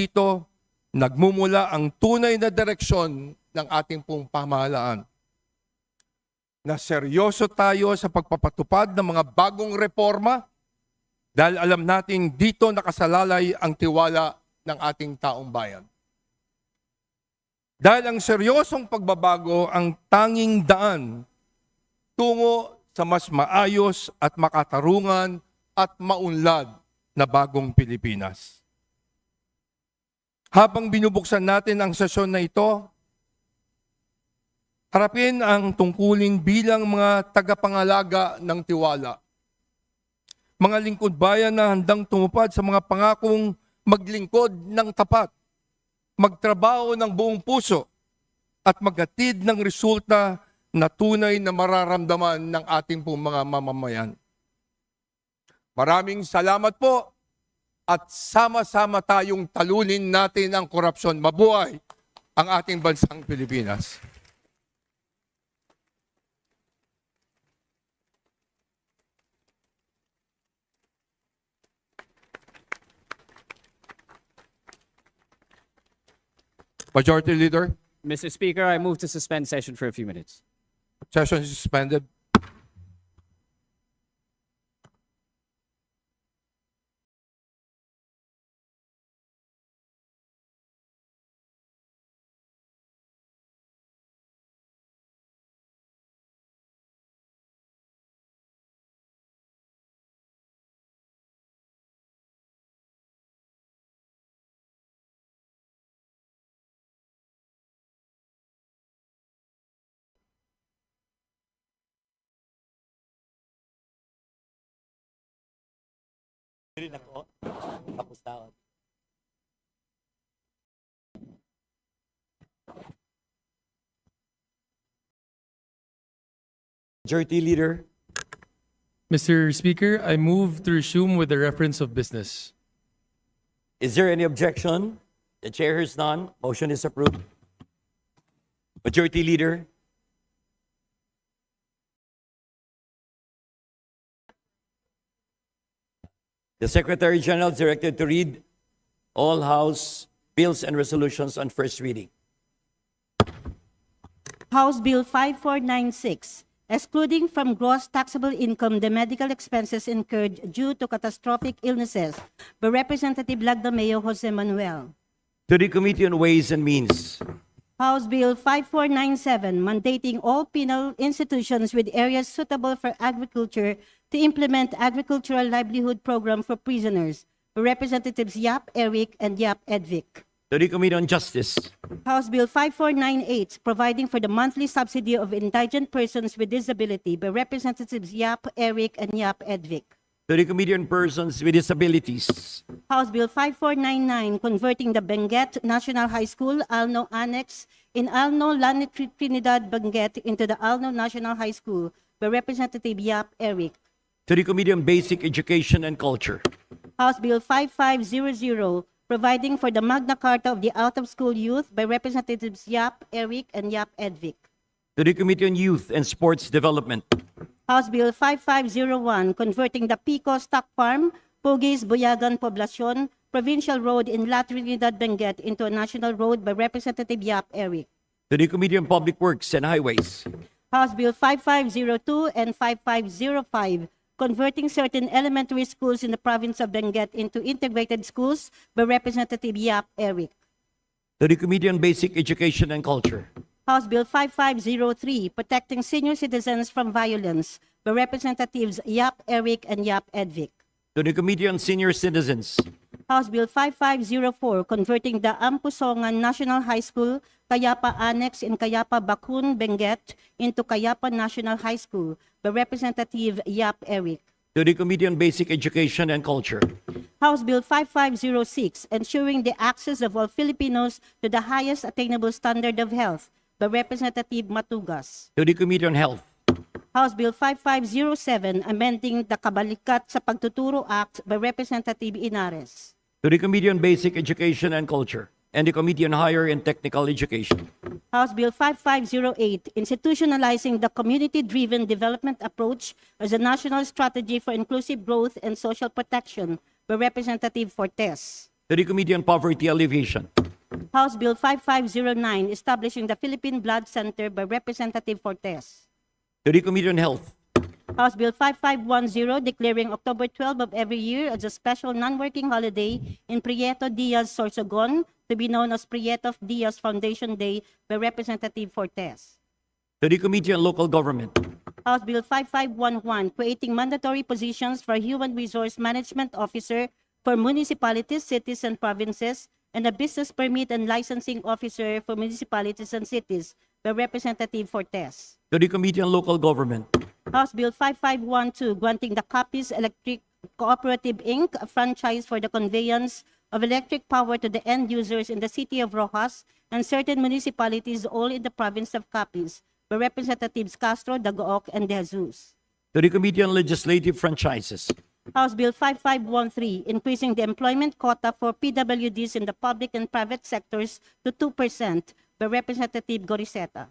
dito nagmumula ang tunay na direksyon ng ating pong pamahalaan. Na seryoso tayo sa pagpapatupad ng mga bagong reforma dahil alam natin dito nakasalalay ang tiwala ng ating taong bayan. Dahil ang seryosong pagbabago ang tanging daan tungo sa mas maayos at makatarungan at maunlad na bagong Pilipinas. Habang binubuksan natin ang sesyon na ito, harapin ang tungkulin bilang mga tagapangalaga ng tiwala. Mga lingkod bayan na handang tumupad sa mga pangakong maglingkod ng tapat, magtrabaho ng buong puso, at maghatid ng resulta na tunay na mararamdaman ng ating pong mga mamamayan. Maraming salamat po at sama-sama tayong talunin natin ang korupsyon. Mabuhay ang ating bansang Pilipinas. Majority Leader, Mr. Speaker, I move to suspend session for a few minutes. session is suspended. Majority Leader, Mr. Speaker, I move to resume with the reference of business. is there any objection? The chair hears none. Motion is approved. Majority Leader, the Secretary General is directed to read all House bills and resolutions on first reading. House Bill 5496, excluding from gross taxable income the medical expenses incurred due to catastrophic illnesses by Representative Lagdameo Jose Manuel. To the Committee on Ways and Means. House Bill 5497, mandating all penal institutions with areas suitable for agriculture to implement agricultural livelihood program for prisoners by Representatives Yap Eric and Yap Edvic. To the Committee on Justice. House Bill 5498, providing for the monthly subsidy of indigent persons with disability by Representatives Yap Eric and Yap Edvic. To the Committee on Persons with Disabilities. House Bill 5499, converting the Benguet National High School, Alno Annex, in Alno, Lani, Trinidad, Benguet into the Alno National High School by Representative Yap Eric. To the Committee on Basic Education and Culture. House Bill 5500, providing for the Magna Carta of the Out-of-School Youth by Representatives Yap Eric and Yap Edvic. To the Committee on Youth and Sports Development. House Bill 5501, converting the Pico Stock Farm, Pugis, Buyagan, Poblacion, Provincial Road in La Trinidad, Benguet into a national road by Representative Yap Eric. To the Committee on Public Works and Highways. House Bill 5502 and 5505, converting certain elementary schools in the province of Benguet into integrated schools by Representative Yap Eric. To the Committee on Basic Education and Culture. House Bill 5503, protecting senior citizens from violence by Representatives Yap Eric and Yap Edvic. To the Committee on Senior Citizens. House Bill 5504, converting the Ampusongan National High School, Cayapa Annex in Cayapa, Bacun, Benguet into Cayapa National High School by Representative Yap Eric. To the Committee on Basic Education and Culture. House Bill 5506, ensuring the access of all Filipinos to the highest attainable standard of health by Representative Matugas. To the Committee on Health. House Bill 5507, amending the Kabalikat sa Pagtuturo Act by Representative Inares. To the Committee on Basic Education and Culture. And the Committee on Higher and Technical Education. House Bill 5508, institutionalizing the community-driven development approach as a national strategy for inclusive growth and social protection by Representative Fortes. To To the Committee on Poverty Alleviation. House Bill 5509, establishing the Philippine Blood Center by Representative Fortes. To the Committee on Health. House Bill 5510, declaring October 12 of every year as a special non-working holiday in Prieto Diaz Sorsogon, to be known as Prieto Diaz Foundation Day by Representative Fortes. To the Committee on Local Government. House Bill 5511, creating mandatory positions for Human Resource Management Officer for municipalities, cities, and provinces, and a Business Permit and Licensing Officer for municipalities and cities by Representative Fortes. To the Committee on Local Government. House Bill 5512, granting the Capiz Electric Cooperative Inc. a franchise for the conveyance of electric power to the end users in the city of Rojas and certain municipalities, all in the province of Capiz, by Representatives Castro, Dagook, and De Jesus. To the Committee on Legislative Franchises. House Bill 5513, increasing the employment quota for PWDs in the public and private sectors to 2%, by Representative Goriseta.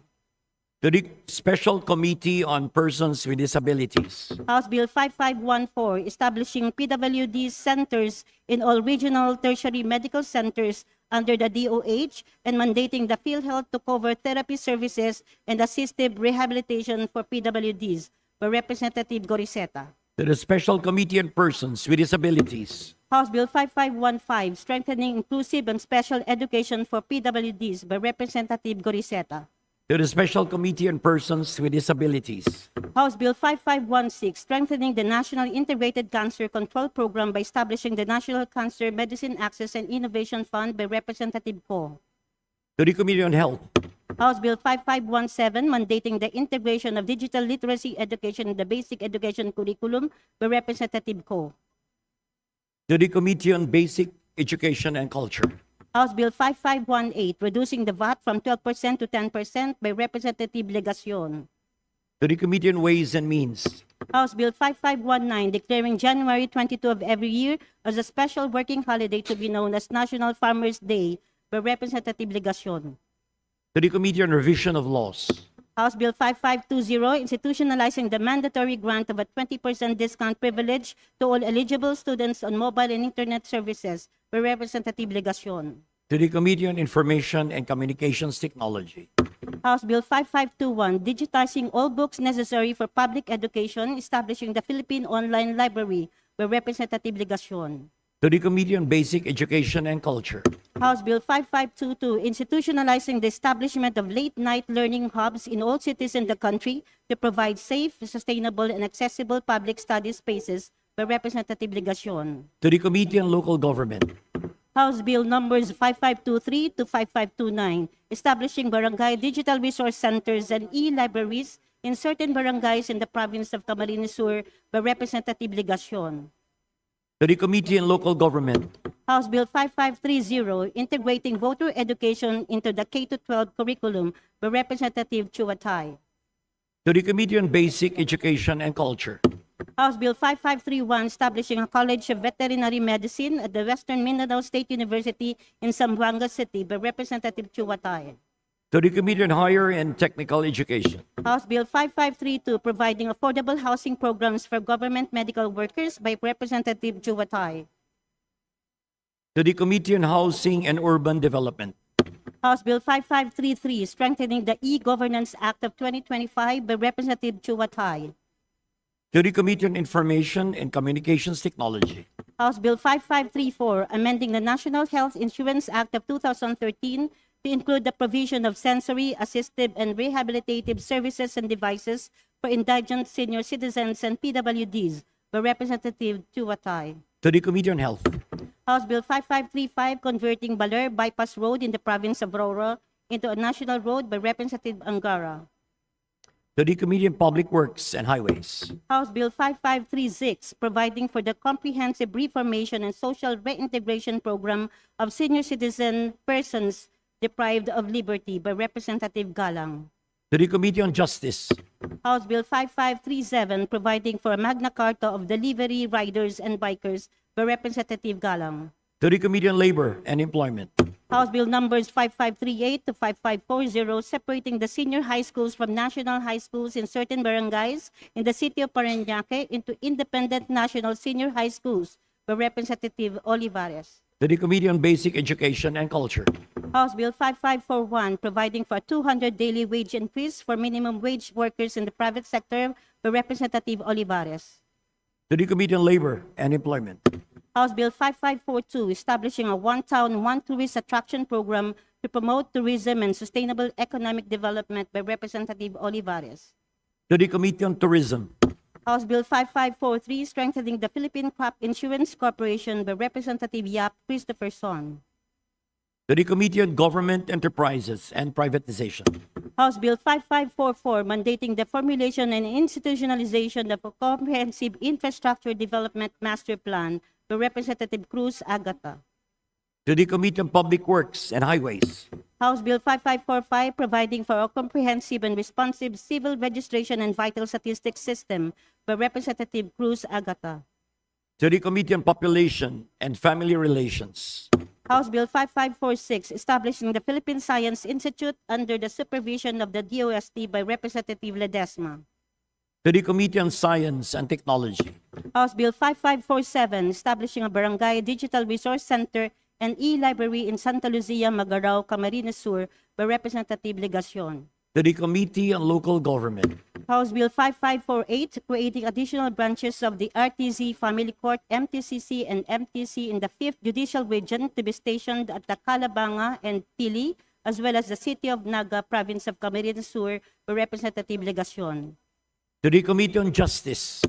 To the Special Committee on Persons with Disabilities. House Bill 5514, establishing PWD centers in all regional tertiary medical centers under the DOH and mandating the PhilHealth to cover therapy services and assistive rehabilitation for PWDs, by Representative Goriseta. To the Special Committee on Persons with Disabilities. House Bill 5515, strengthening inclusive and special education for PWDs, by Representative Goriseta. To the Special Committee on Persons with Disabilities. House Bill 5516, strengthening the National Integrated Cancer Control Program by establishing the National Cancer Medicine Access and Innovation Fund, by Representative Ko. To the Committee on Health. House Bill 5517, mandating the integration of digital literacy education in the basic education curriculum, by Representative Ko. To the Committee on Basic Education and Culture. House Bill 5518, reducing the VAT from 12% to 10%, by Representative Legacion. To the Committee on Ways and Means. House Bill 5519, declaring January 22 of every year as a special working holiday to be known as National Farmers' Day, by Representative Legacion. To the Committee on Revision of Laws. House Bill 5520, institutionalizing the mandatory grant of a 20% discount privilege to all eligible students on mobile and internet services, by Representative Legacion. To the Committee on Information and Communications Technology. House Bill 5521, digitizing all books necessary for public education, establishing the Philippine Online Library, by Representative Legacion. To the Committee on Basic Education and Culture. House Bill 5522, institutionalizing the establishment of late-night learning hubs in all cities in the country to provide safe, sustainable, and accessible public study spaces, by Representative Legacion. To the Committee on Local Government. House Bill numbers 5523 to 5529, establishing barangay digital resource centers and e-libraries in certain barangays in the province of Camarines Sur, by Representative Legacion. To the Committee on Local Government. House Bill 5530, integrating voter education into the K-12 curriculum, by Representative Chuatay. To the Committee on Basic Education and Culture. House Bill 5531, establishing a College of Veterinary Medicine at the Western Mindanao State University in Zamboanga City, by Representative Chuatay. To the Committee on Higher and Technical Education. House Bill 5532, providing affordable housing programs for government medical workers, by Representative Chuatay. To the Committee on Housing and Urban Development. House Bill 5533, strengthening the E-Governance Act of 2025, by Representative Chuatay. To the Committee on Information and Communications Technology. House Bill 5534, amending the National Health Insurance Act of 2013 to include the provision of sensory, assistive, and rehabilitative services and devices for indigent senior citizens and PWDs, by Representative Chuatay. To the Committee on Health. House Bill 5535, converting Baler Bypass Road in the province of Aurora into a national road, by Representative Angara. To the Committee on Public Works and Highways. House Bill 5536, providing for the comprehensive reformation and social reintegration program of senior citizen persons deprived of liberty, by Representative Galang. To the Committee on Justice. House Bill 5537, providing for a Magna Carta of delivery riders and bikers, by Representative Galang. To the Committee on Labor and Employment. House Bill numbers 5538 to 5540, separating the senior high schools from national high schools in certain barangays in the city of Parañaque into independent national senior high schools, by Representative Olivares. To the Committee on Basic Education and Culture. House Bill 5541, providing for a 200 daily wage increase for minimum wage workers in the private sector by Representative Olivares. To the Committee on Labor and Employment. House Bill 5542, establishing a one town, one tourist attraction program to promote tourism and sustainable economic development by Representative Olivares. To the Committee on Tourism. House Bill 5543, strengthening the Philippine Crop Insurance Corporation by Representative Yap Christopherson. To the Committee on Government Enterprises and Privatization. House Bill 5544, mandating the formulation and institutionalization of a comprehensive infrastructure development master plan by Representative Cruz Agata. To the Committee on Public Works and Highways. House Bill 5545, providing for a comprehensive and responsive civil registration and vital statistics system by Representative Cruz Agata. To the Committee on Population and Family Relations. House Bill 5546, establishing the Philippine Science Institute under the supervision of the DOST by Representative Ledesma. To the Committee on Science and Technology. House Bill 5547, establishing a Barangay Digital Resource Center and e-library in Santa Lucia, Magarao, Camarines Sur by Representative Legacion. To the Committee on Local Government. House Bill 5548, creating additional branches of the RTZ Family Court, MTCC, and MTC in the 5th Judicial Region to be stationed at the Calabanga and Pili, as well as the City of Naga, Province of Camarines Sur by Representative Legacion. To the Committee on Justice.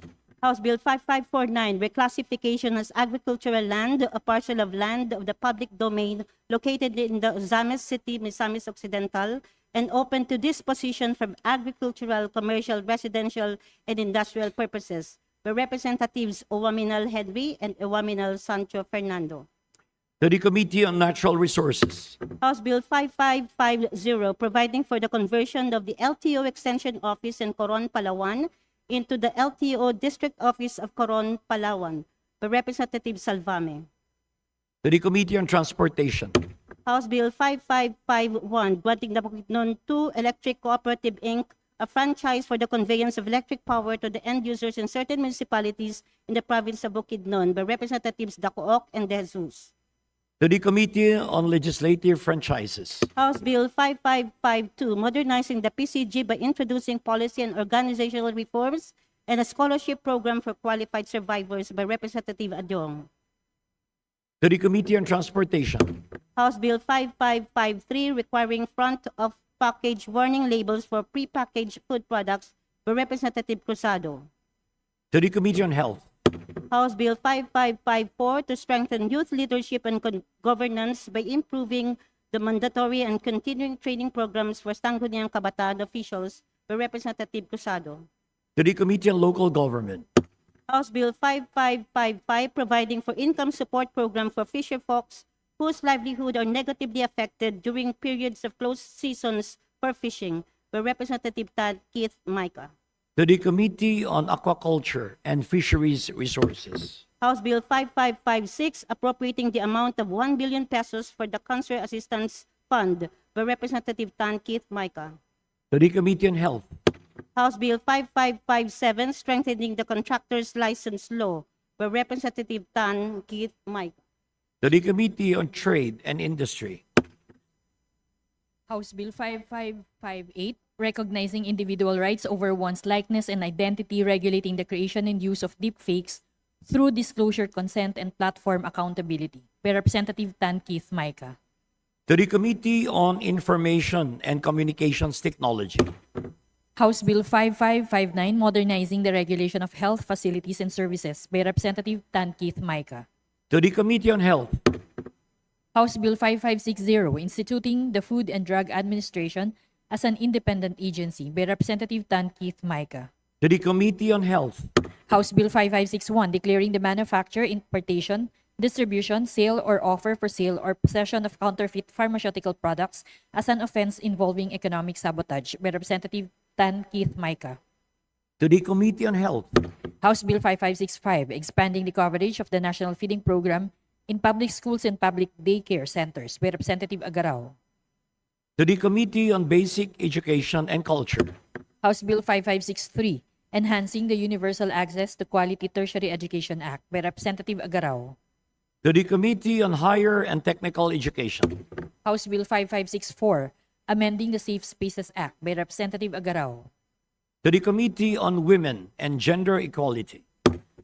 House Bill 5549, reclassification as agricultural land, a parcel of land of the public domain located in the Ozames City, Misamis Occidental, and open to disposition for agricultural, commercial, residential, and industrial purposes by Representatives Owaminal Henry and Owaminal Sancho Fernando. To the Committee on Natural Resources. House Bill 5550, providing for the conversion of the LTO Extension Office in Coron, Palawan into the LTO District Office of Coron, Palawan by Representative Salvame. To the Committee on Transportation. House Bill 5551, granting the Bukidnon 2 Electric Cooperative Inc. a franchise for the conveyance of electric power to the end users in certain municipalities in the province of Bukidnon by Representatives Dacook and De Jesus. To the Committee on Legislative Franchises. House Bill 5552, modernizing the PCG by introducing policy and organizational reforms and a scholarship program for qualified survivors by Representative Adong. To the Committee on Transportation. House Bill 5553, requiring front of package warning labels for prepackaged food products by Representative Cruzado. To the Committee on Health. House Bill 5554, to strengthen youth leadership and governance by improving the mandatory and continuing training programs for Sangguniang Kabataan officials by Representative Cruzado. To the Committee on Local Government. House Bill 5555, providing for income support program for fisher folks whose livelihood are negatively affected during periods of closed seasons for fishing by Representative Tad Keith Micah. To the Committee on Aquaculture and Fisheries Resources. House Bill 5556, appropriating the amount of 1 billion pesos for the Cancer Assistance Fund by Representative Tan Keith Micah. To the Committee on Health. House Bill 5557, strengthening the contractor's license law by Representative Tan Keith Micah. To the Committee on Trade and Industry. House Bill 5558, recognizing individual rights over one's likeness and identity, regulating the creation and use of deepfakes through disclosure, consent, and platform accountability by Representative Tan Keith Micah. To the Committee on Information and Communications Technology. House Bill 5559, modernizing the regulation of health facilities and services by Representative Tan Keith Micah. To the Committee on Health. House Bill 5560, instituting the Food and Drug Administration as an independent agency by Representative Tan Keith Micah. To the Committee on Health. House Bill 5561, declaring the manufacture, importation, distribution, sale, or offer for sale or possession of counterfeit pharmaceutical products as an offense involving economic sabotage by Representative Tan Keith Micah. To the Committee on Health. House Bill 5565, expanding the coverage of the National Feeding Program in public schools and public daycare centers by Representative Agarao. To the Committee on Basic Education and Culture. House Bill 5563, enhancing the Universal Access to Quality Tertiary Education Act by Representative Agarao. To the Committee on Higher and Technical Education. House Bill 5564, amending the Safe Spaces Act by Representative Agarao. To the Committee on Women and Gender Equality.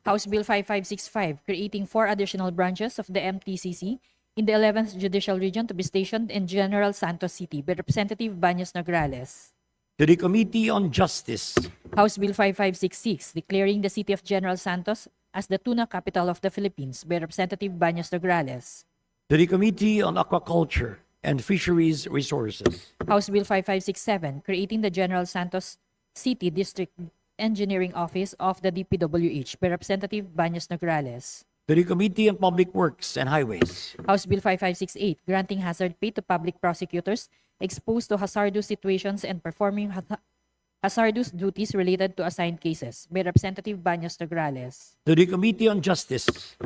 House Bill 5565, creating 4 additional branches of the MTCC in the 11th Judicial Region to be stationed in General Santos City by Representative Baños Nograles. To the Committee on Justice. House Bill 5566, declaring the city of General Santos as the tuna capital of the Philippines by Representative Baños Nograles. To the Committee on Aquaculture and Fisheries Resources. House Bill 5567, creating the General Santos City District Engineering Office of the DPWH by Representative Baños Nograles. To the Committee on Public Works and Highways. House Bill 5568, granting hazard pay to public prosecutors exposed to hazardous situations and performing hazardous duties related to assigned cases by Representative Baños Nograles. To the Committee on Justice.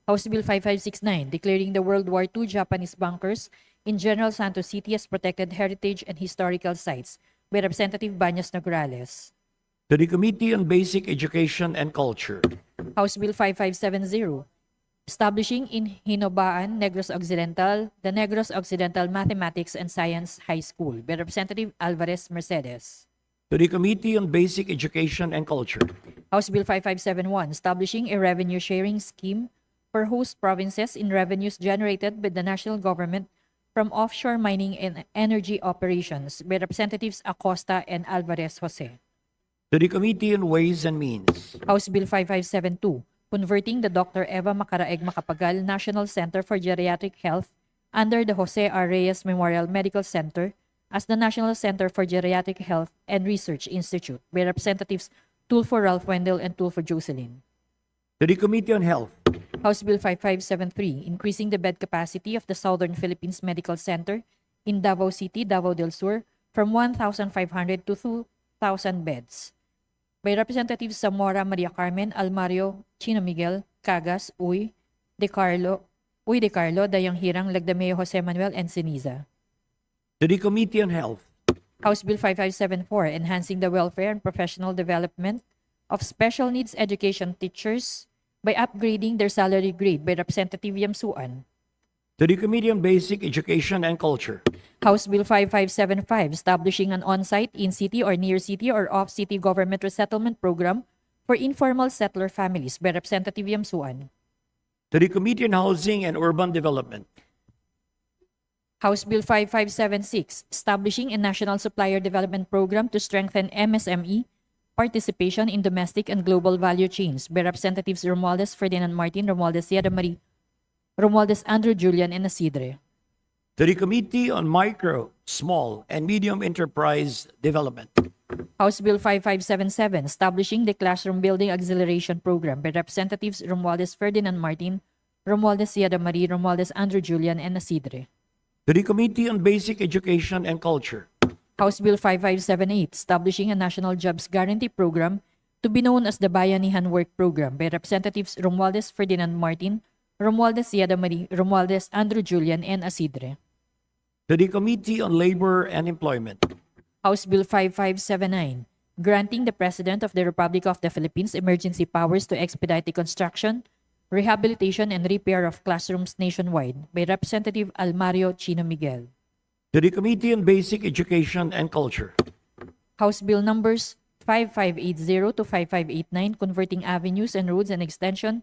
House Bill 5569, declaring the World War II Japanese bunkers in General Santos City as protected heritage and historical sites by Representative Baños Nograles. To the Committee on Basic Education and Culture. House Bill 5570, establishing in Hinobaan, Negros Occidental, the Negros Occidental Mathematics and Science High School by Representative Alvarez Mercedes. To the Committee on Basic Education and Culture. House Bill 5571, establishing a revenue sharing scheme for host provinces in revenues generated by the national government from offshore mining and energy operations by Representatives Acosta and Alvarez Jose. To the Committee on Ways and Means. House Bill 5572, converting the Dr. Eva Macaraeg Macapagal National Center for Geriatric Health under the Jose R. Reyes Memorial Medical Center as the National Center for Geriatric Health and Research Institute by Representatives Tulfo Ralph Wendell and Tulfo Jocelyn. To the Committee on Health. House Bill 5573, increasing the bed capacity of the Southern Philippines Medical Center in Davao City, Davao del Sur from 1,500 to 2,000 beds by Representatives Zamora Maria Carmen, Almario, Chino Miguel, Cagas, Uy De Carlo, Dayang Hirang, Lagdameo Jose Manuel, and Ceniza. To the Committee on Health. House Bill 5574, enhancing the welfare and professional development of special needs education teachers by upgrading their salary grade by Representative Yamsuan. To the Committee on Basic Education and Culture. House Bill 5575, establishing an on-site, in-city or near-city or off-city government resettlement program for informal settler families by Representative Yamsuan. To the Committee on Housing and Urban Development. House Bill 5576, establishing a national supplier development program to strengthen MSME participation in domestic and global value chains by Representatives Romualdez Ferdinand Martin, Romualdez Sierra Marie, Romualdez Andrew Julian, and Isidre. To the Committee on Micro, Small, and Medium Enterprise Development. House Bill 5577, establishing the Classroom Building Acceleration Program by Representatives Romualdez Ferdinand Martin, Romualdez Sierra Marie, Romualdez Andrew Julian, and Isidre. To the Committee on Basic Education and Culture. House Bill 5578, establishing a National Jobs Guarantee Program to be known as the Bayanihan Work Program by Representatives Romualdez Ferdinand Martin, Romualdez Sierra Marie, Romualdez Andrew Julian, and Isidre. To the Committee on Labor and Employment. House Bill 5579, granting the President of the Republic of the Philippines emergency powers to expedite the construction, rehabilitation, and repair of classrooms nationwide by Representative Almario Chino Miguel. To the Committee on Basic Education and Culture. House Bill numbers 5580 to 5589, converting avenues and roads and extension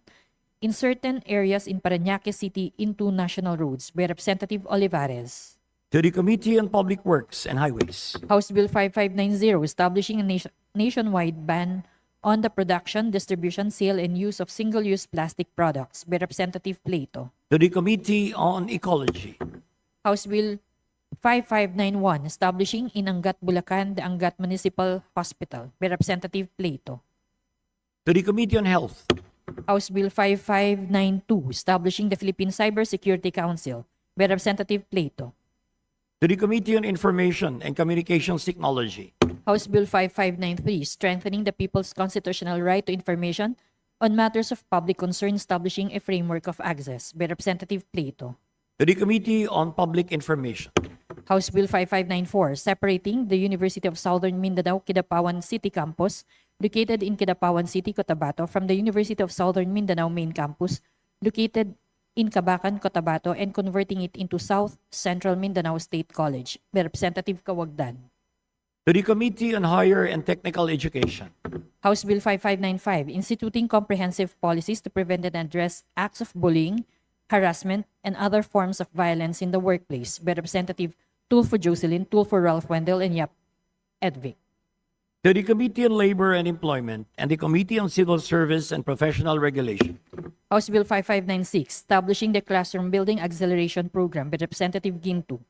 in certain areas in Parañaque City into national roads by Representative Olivares. To the Committee on Public Works and Highways. House Bill 5590, establishing a nationwide ban on the production, distribution, sale, and use of single-use plastic products by Representative Plato. To the Committee on Ecology. House Bill 5591, establishing in Angat, Bulacan, the Angat Municipal Hospital by Representative Plato. To the Committee on Health. House Bill 5592, establishing the Philippine Cybersecurity Council by Representative Plato. To the Committee on Information and Communications Technology. House Bill 5593, strengthening the people's constitutional right to information on matters of public concern, establishing a framework of access by Representative Plato. To the Committee on Public Information. House Bill 5594, separating the University of Southern Mindanao Kidapawan City Campus, located in Kidapawan City, Cotabato, from the University of Southern Mindanao Main Campus, located in Cabacan, Cotabato, and converting it into South Central Mindanao State College by Representative Kawagdan. To the Committee on Higher and Technical Education. House Bill 5595, instituting comprehensive policies to prevent and address acts of bullying, harassment, and other forms of violence in the workplace by Representative Tulfo Jocelyn, Tulfo Ralph Wendell, and Yap Edvic. To the Committee on Labor and Employment and the Committee on Civil Service and Professional Regulation. House Bill 5596, establishing the Classroom Building Acceleration Program by Representative Ginto.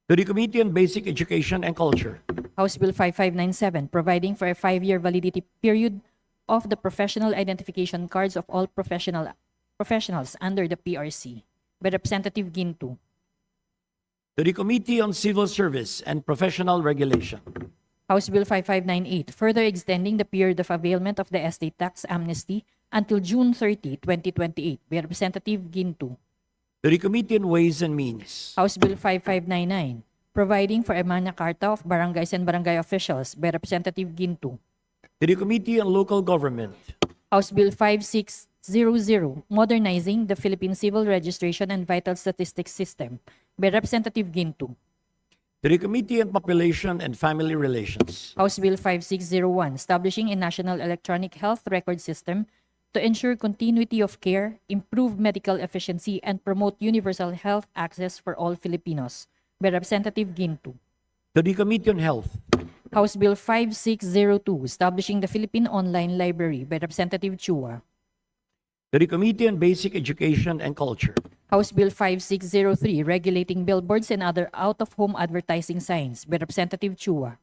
To the Committee on Basic Education and Culture. House Bill 5597, providing for a 5-year validity period of the professional identification cards of all professionals under the PRC by Representative Ginto. To the Committee on Civil Service and Professional Regulation. House Bill 5598, further extending the period of availment of the estate tax amnesty until June 30, 2028 by Representative Ginto. To the Committee on Ways and Means. House Bill 5599, providing for a Magna Carta of Barangays and Barangay Officials by Representative Ginto. To the Committee on Local Government. House Bill 5600, modernizing the Philippine Civil Registration and Vital Statistics System by Representative Ginto. To the Committee on Population and Family Relations. House Bill 5601, establishing a national electronic health record system to ensure continuity of care, improve medical efficiency, and promote universal health access for all Filipinos by Representative Ginto. To the Committee on Health. House Bill 5602, establishing the Philippine Online Library by Representative Chua. To the Committee on Basic Education and Culture. House Bill 5603, regulating billboards and other out-of-home advertising signs by Representative Chua.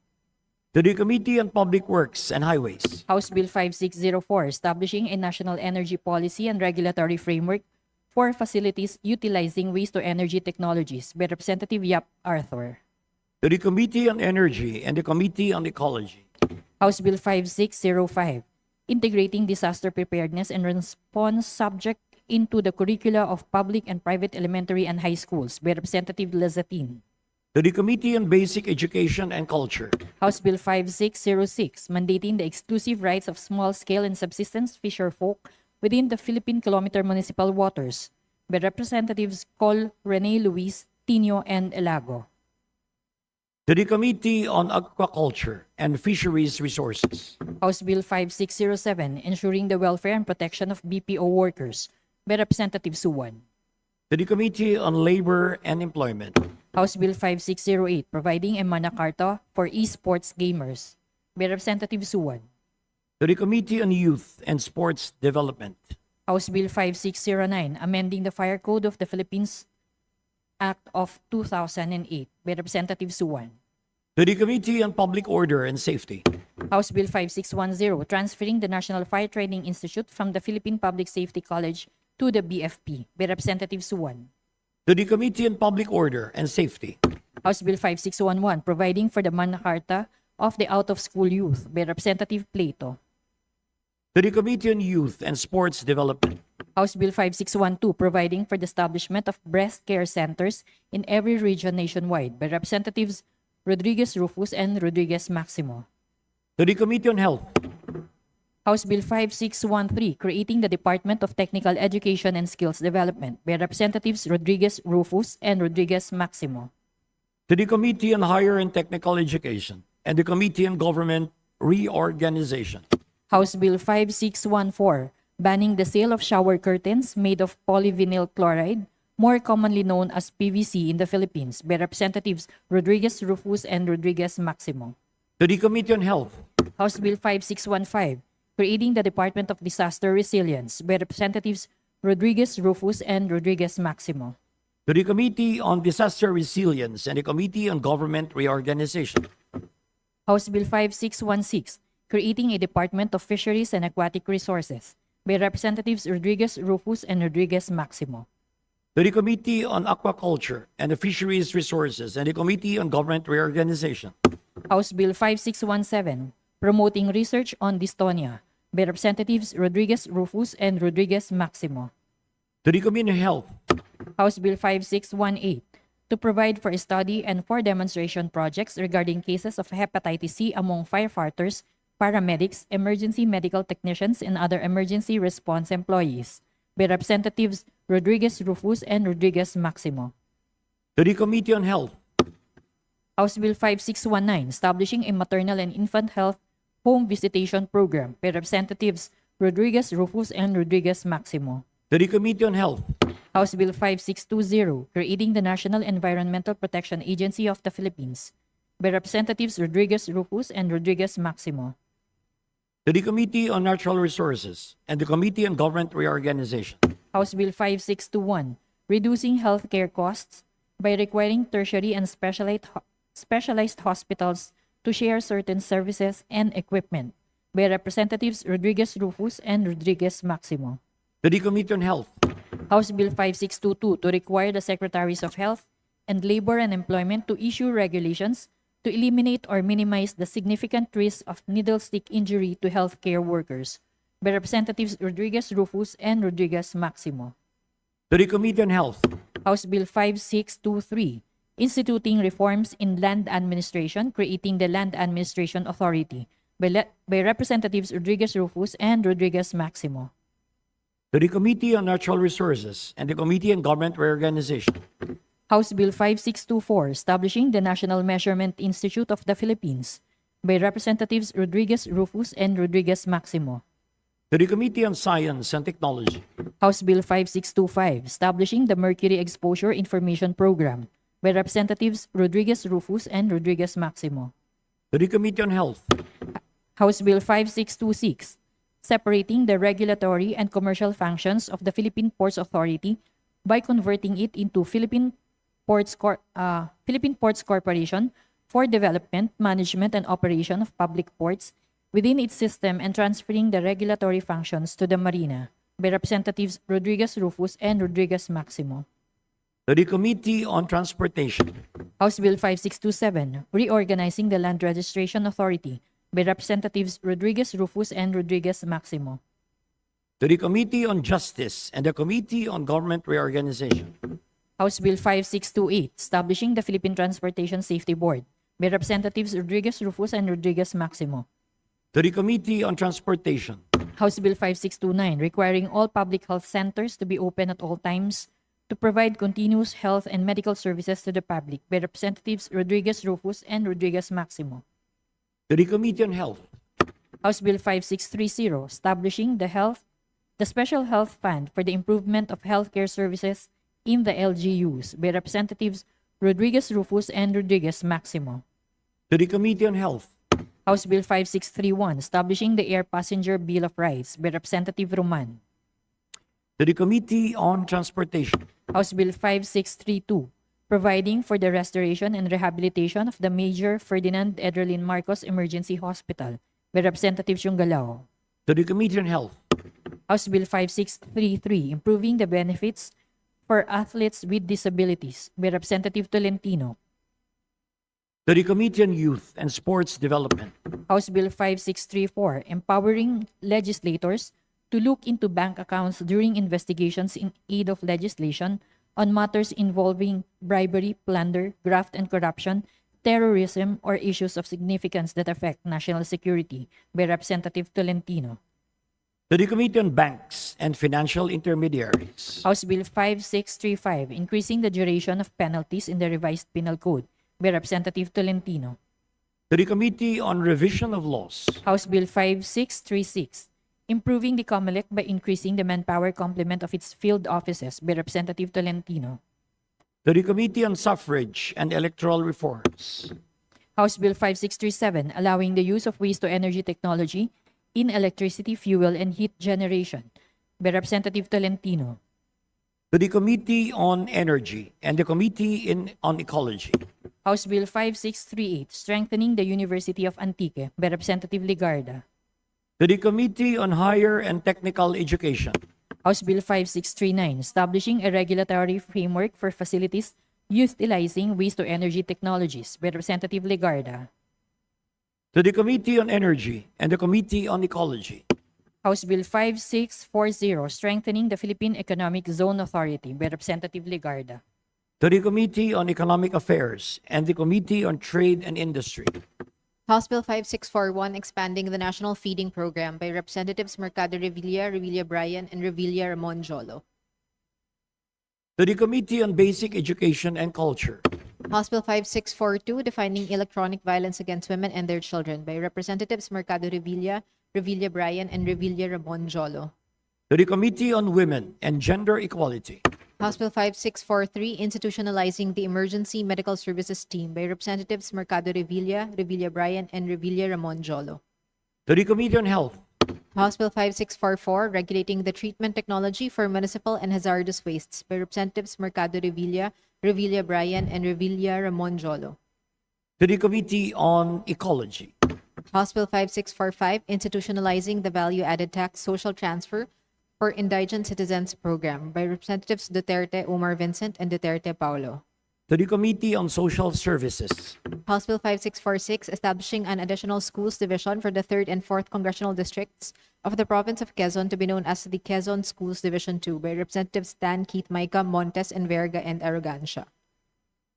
To the Committee on Public Works and Highways. House Bill 5604, establishing a national energy policy and regulatory framework for facilities utilizing waste-to-energy technologies by Representative Yap Arthur. To the Committee on Energy and the Committee on Ecology. House Bill 5605, integrating disaster preparedness and response subject into the curricula of public and private elementary and high schools by Representative Lazatin. To the Committee on Basic Education and Culture. House Bill 5606, mandating the exclusive rights of small-scale and subsistence fisherfolk within the Philippine Kilometer Municipal Waters by Representatives Col Rene Luis, Tino, and Elago. To the Committee on Aquaculture and Fisheries Resources. House Bill 5607, ensuring the welfare and protection of BPO workers by Representative Suwan. To the Committee on Labor and Employment. House Bill 5608, providing a Magna Carta for esports gamers by Representative Suwan. To the Committee on Youth and Sports Development. House Bill 5609, amending the Fire Code of the Philippines Act of 2008 by Representative Suwan. To the Committee on Public Order and Safety. House Bill 5610, transferring the National Fire Training Institute from the Philippine Public Safety College to the BFP by Representative Suwan. To the Committee on Public Order and Safety. House Bill 5611, providing for the Magna Carta of the Out-of-School Youth by Representative Plato. To the Committee on Youth and Sports Development. House Bill 5612, providing for the establishment of breast care centers in every region nationwide by Representatives Rodriguez Rufus and Rodriguez Maximo. To the Committee on Health. House Bill 5613, creating the Department of Technical Education and Skills Development by Representatives Rodriguez Rufus and Rodriguez Maximo. To the Committee on Higher and Technical Education and the Committee on Government Reorganization. House Bill 5614, banning the sale of shower curtains made of polyvinyl chloride, more commonly known as PVC in the Philippines, by Representatives Rodriguez Rufus and Rodriguez Maximo. To the Committee on Health. House Bill 5615, creating the Department of Disaster Resilience, by Representatives Rodriguez Rufus and Rodriguez Maximo. To the Committee on Disaster Resilience and the Committee on Government Reorganization. House Bill 5616, creating a Department of Fisheries and Aquatic Resources, by Representatives Rodriguez Rufus and Rodriguez Maximo. To the Committee on Aquaculture and the Fisheries Resources and the Committee on Government Reorganization. House Bill 5617, promoting research on dystonia, by Representatives Rodriguez Rufus and Rodriguez Maximo. To the Committee on Health. House Bill 5618, to provide for a study and for demonstration projects regarding cases of hepatitis C among firefighters, paramedics, emergency medical technicians, and other emergency response employees, by by Representatives Rodriguez Rufus and Rodriguez Maximo. To the Committee on Health. House Bill 5619, establishing a maternal and infant health home visitation program by Representatives Rodriguez Rufus and Rodriguez Maximo. To the Committee on Health. House Bill 5620, creating the National Environmental Protection Agency of the Philippines by Representatives Rodriguez Rufus and Rodriguez Maximo. To the Committee on Natural Resources and the Committee on Government Reorganization. House Bill 5621, reducing healthcare costs by requiring tertiary and specialized hospitals to share certain services and equipment by Representatives Rodriguez Rufus and Rodriguez Maximo. To the Committee on Health. House Bill 5622, to require the Secretaries of Health and Labor and Employment to issue regulations to eliminate or minimize the significant risk of needle stick injury to healthcare workers by Representatives Rodriguez Rufus and Rodriguez Maximo. To the Committee on Health. House Bill 5623, instituting reforms in land administration, creating the Land Administration Authority by Representatives Rodriguez Rufus and Rodriguez Maximo. To the Committee on Natural Resources and the Committee on Government Reorganization. House Bill 5624, establishing the National Measurement Institute of the Philippines by Representatives Rodriguez Rufus and Rodriguez Maximo. To the Committee on Science and Technology. House Bill 5625, establishing the Mercury Exposure Information Program by Representatives Rodriguez Rufus and Rodriguez Maximo. To the Committee on Health. House Bill 5626, separating the regulatory and commercial functions of the Philippine Ports Authority by converting it into Philippine Ports Corporation for development, management, and operation of public ports within its system and transferring the regulatory functions to the Marina by Representatives Rodriguez Rufus and Rodriguez Maximo. To the Committee on Transportation. House Bill 5627, reorganizing the Land Registration Authority by Representatives Rodriguez Rufus and Rodriguez Maximo. To the Committee on Justice and the Committee on Government Reorganization. House Bill 5628, establishing the Philippine Transportation Safety Board by Representatives Rodriguez Rufus and Rodriguez Maximo. To the Committee on Transportation. House Bill 5629, requiring all public health centers to be open at all times to provide continuous health and medical services to the public by Representatives Rodriguez Rufus and Rodriguez Maximo. To the Committee on Health. House Bill 5630, establishing the Special Health Fund for the improvement of healthcare services in the LGUs by Representatives Rodriguez Rufus and Rodriguez Maximo. To the Committee on Health. House Bill 5631, establishing the Air Passenger Bill of Rights by Representative Roman. To the Committee on Transportation. House Bill 5632, providing for the restoration and rehabilitation of the Major Ferdinand Ederlin Marcos Emergency Hospital by Representative Yungalao. To the Committee on Health. House Bill 5633, improving the benefits for athletes with disabilities by Representative Tolentino. To the Committee on Youth and Sports Development. House Bill 5634, empowering legislators to look into bank accounts during investigations in aid of legislation on matters involving bribery, plunder, graft and corruption, terrorism, or issues of significance that affect national security by Representative Tolentino. To the Committee on Banks and Financial Intermediaries. House Bill 5635, increasing the duration of penalties in the revised penal code by Representative Tolentino. To the Committee on Revision of Laws. House Bill 5636, improving the COMELEC by increasing the manpower complement of its field offices by Representative Tolentino. To the Committee on Suffrage and Electoral Reforms. House Bill 5637, allowing the use of waste-to-energy technology in electricity, fuel, and heat generation by Representative Tolentino. To the Committee on Energy and the Committee on Ecology. House Bill 5638, strengthening the University of Antique by Representative Ligarda. To the Committee on Higher and Technical Education. House Bill 5639, establishing a regulatory framework for facilities utilizing waste-to-energy technologies by Representative Ligarda. To the Committee on Energy and the Committee on Ecology. House Bill 5640, strengthening the Philippine Economic Zone Authority by Representative Ligarda. To the Committee on Economic Affairs and the Committee on Trade and Industry. House Bill 5641, expanding the National Feeding Program by Representatives Mercado Revilla, Revilla Bryan, and Revilla Ramon Jolo. To the Committee on Basic Education and Culture. House Bill 5642, defining electronic violence against women and their children by Representatives Mercado Revilla, Revilla Bryan, and Revilla Ramon Jolo. To the Committee on Women and Gender Equality. House Bill 5643, institutionalizing the Emergency Medical Services Team by Representatives Mercado Revilla, Revilla Bryan, and Revilla Ramon Jolo. To the Committee on Health. House Bill 5644, regulating the treatment technology for municipal and hazardous wastes by Representatives Mercado Revilla, Revilla Bryan, and Revilla Ramon Jolo. To the Committee on Ecology. House Bill 5645, institutionalizing the value-added tax social transfer for indigent citizens program by Representatives Duterte Omar Vincent and Duterte Paulo. To the Committee on Social Services. House Bill 5646, establishing an additional schools division for the 3rd and 4th congressional districts of the province of Quezon to be known as the Quezon Schools Division 2 by Representatives Stan Keith Maica, Montes, and Verga, and Arrogancia.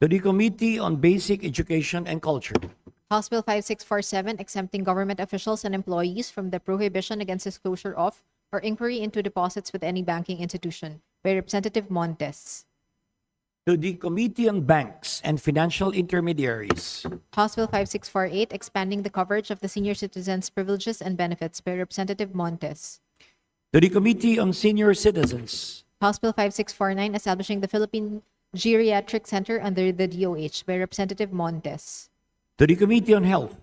To the Committee on Basic Education and Culture. House Bill 5647, exempting government officials and employees from the prohibition against disclosure of or inquiry into deposits with any banking institution by Representative Montes. To the Committee on Banks and Financial Intermediaries. House Bill 5648, expanding the coverage of the senior citizens' privileges and benefits by Representative Montes. To the Committee on Senior Citizens. House Bill 5649, establishing the Philippine Geriatric Center under the DOH by Representative Montes. To the Committee on Health.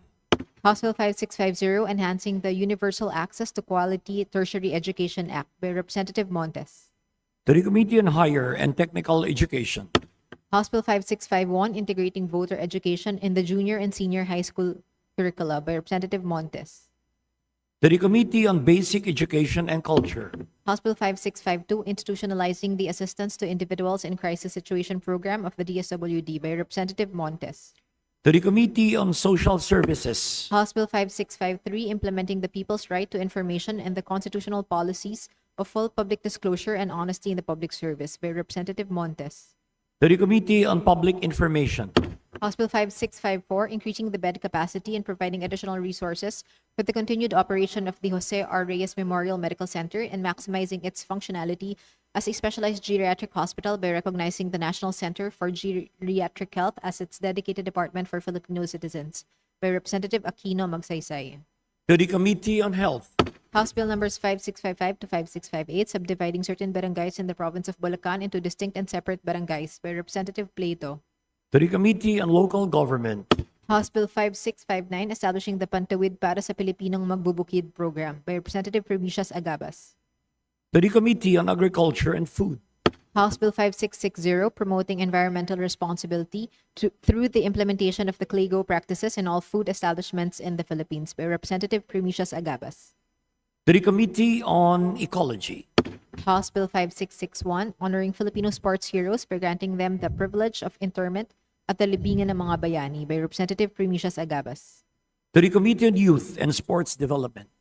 House Bill 5650, enhancing the Universal Access to Quality Tertiary Education Act by Representative Montes. To the Committee on Higher and Technical Education. House Bill 5651, integrating voter education in the junior and senior high school curricula by Representative Montes. To the Committee on Basic Education and Culture. House Bill 5652, institutionalizing the Assistance to Individuals in Crisis Situation Program of the DSWD by Representative Montes. To the Committee on Social Services. House Bill 5653, implementing the people's right to information and the constitutional policies of full public disclosure and honesty in the public service by Representative Montes. To the Committee on Public Information. House Bill 5654, increasing the bed capacity and providing additional resources for the continued operation of the Jose R. Reyes Memorial Medical Center and maximizing its functionality as a specialized geriatric hospital by recognizing the National Center for Geriatric Health as its dedicated department for Filipino citizens by Representative Aquino Magsaysay. To the Committee on Health. House Bill numbers 5655 to 5658, subdividing certain barangays in the province of Bulacan into distinct and separate barangays by Representative Plato. To the Committee on Local Government. House Bill 5659, establishing the Pantawid para sa Pilipinong Magbubukid program by Representative Remicias Agabas. To the Committee on Agriculture and Food. House Bill 5660, promoting environmental responsibility through the implementation of the CLAGO practices in all food establishments in the Philippines by Representative Remicias Agabas. To the Committee on Ecology. House Bill 5661, honoring Filipino sports heroes by granting them the privilege of interment at the libingan ng mga bayani by Representative Remicias Agabas. To the Committee on Youth and Sports Development.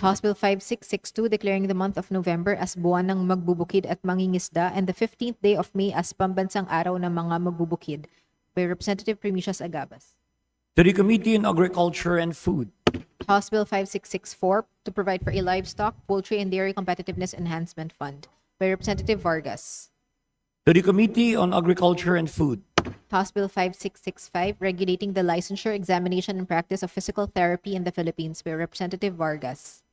House Bill 5662, declaring the month of November as buwan ng magbubukid at mangingisda and the 15th day of May as pambansang araw ng mga magbubukid by Representative Remicias Agabas. To the Committee on Agriculture and Food. House Bill 5664, to provide for a livestock, poultry, and dairy competitiveness enhancement fund by Representative Vargas. To the Committee on Agriculture and Food. House Bill 5665, regulating the licensure, examination, and practice of physical therapy in the Philippines by Representative Vargas.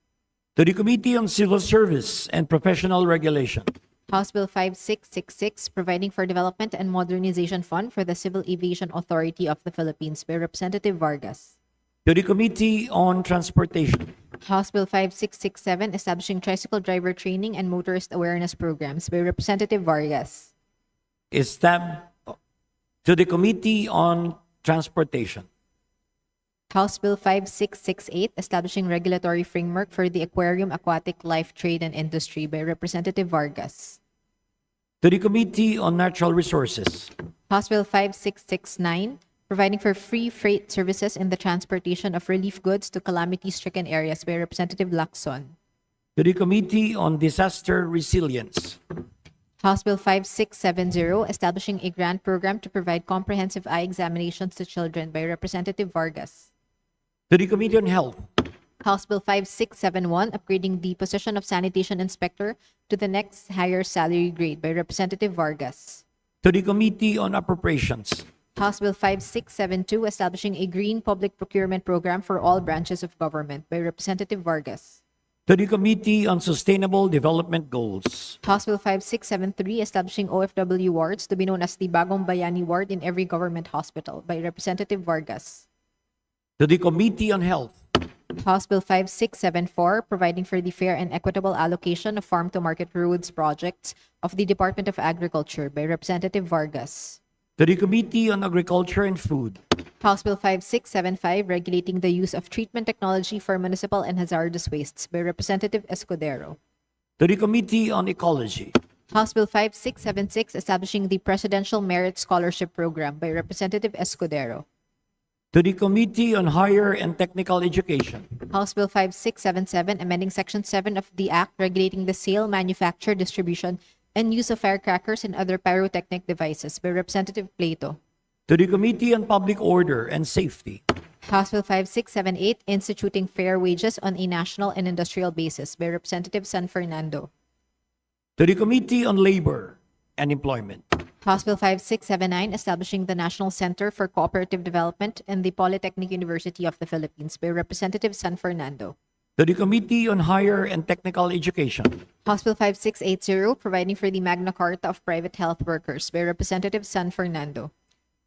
To the Committee on Civil Service and Professional Regulation. House Bill 5666, providing for development and modernization fund for the Civil Aviation Authority of the Philippines by Representative Vargas. To the Committee on Transportation. House Bill 5667, establishing tricycle driver training and motorist awareness programs by Representative Vargas. To the Committee on Transportation. House Bill 5668, establishing regulatory framework for the aquarium, aquatic life trade and industry by Representative Vargas. To the Committee on Natural Resources. House Bill 5669, providing for free freight services in the transportation of relief goods to calamity-stricken areas by Representative Lacson. To the Committee on Disaster Resilience. House Bill 5670, establishing a grant program to provide comprehensive eye examinations to children by Representative Vargas. To the Committee on Health. House Bill 5671, upgrading the position of sanitation inspector to the next higher salary grade by Representative Vargas. To the Committee on Appropriations. House Bill 5672, establishing a green public procurement program for all branches of government by Representative Vargas. To the Committee on Sustainable Development Goals. House Bill 5673, establishing OFW wards to be known as the Bagong Bayani Ward in every government hospital by Representative Vargas. To the Committee on Health. House Bill 5674, providing for the fair and equitable allocation of farm-to-market roads projects of the Department of Agriculture by Representative Vargas. To the Committee on Agriculture and Food. House Bill 5675, regulating the use of treatment technology for municipal and hazardous wastes by Representative Escudero. To the Committee on Ecology. House Bill 5676, establishing the Presidential Merit Scholarship Program by Representative Escudero. To the Committee on Higher and Technical Education. House Bill 5677, amending Section 7 of the Act regulating the sale, manufacture, distribution, and use of firecrackers and other pyrotechnic devices by Representative Plato. To the Committee on Public Order and Safety. House Bill 5678, instituting fair wages on a national and industrial basis by Representative San Fernando. To the Committee on Labor and Employment. House Bill 5679, establishing the National Center for Cooperative Development and the Polytechnic University of the Philippines by Representative San Fernando. To the Committee on Higher and Technical Education. House Bill 5680, providing for the Magna Carta of Private Health Workers by Representative San Fernando.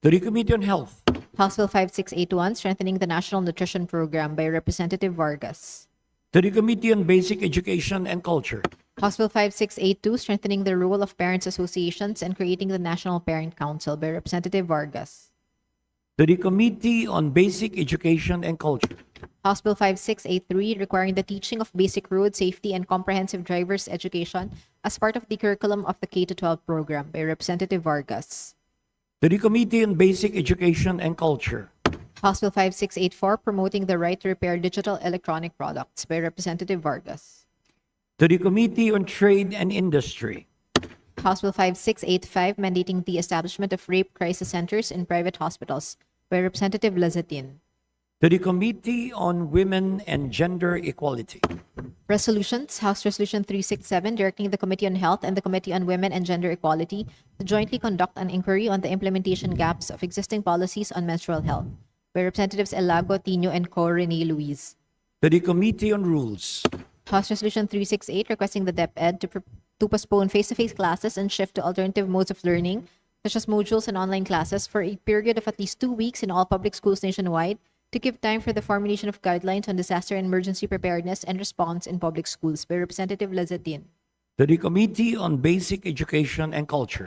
To the Committee on Health. House Bill 5681, strengthening the National Nutrition Program by Representative Vargas. To the Committee on Basic Education and Culture. House Bill 5682, strengthening the role of parents' associations and creating the National Parent Council by Representative Vargas. To the Committee on Basic Education and Culture. House Bill 5683, requiring the teaching of basic road safety and comprehensive driver's education as part of the curriculum of the K-12 program by Representative Vargas. To the Committee on Basic Education and Culture. House Bill 5684, promoting the right to repair digital electronic products by Representative Vargas. To the Committee on Trade and Industry. House Bill 5685, mandating the establishment of rape crisis centers in private hospitals by Representative Lazatin. To the Committee on Women and Gender Equality. Resolutions. House Resolution 367, directing the Committee on Health and the Committee on Women and Gender Equality to jointly conduct an inquiry on the implementation gaps of existing policies on menstrual health by Representatives Elago, Tino, and Co. Rene Luis. To the Committee on Rules. House Resolution 368, requesting the DepEd to postpone face-to-face classes and shift to alternative modes of learning, such as modules and online classes, for a period of at least 2 weeks in all public schools nationwide to give time for the formulation of guidelines on disaster and emergency preparedness and response in public schools by Representative Lazatin. To the Committee on Basic Education and Culture.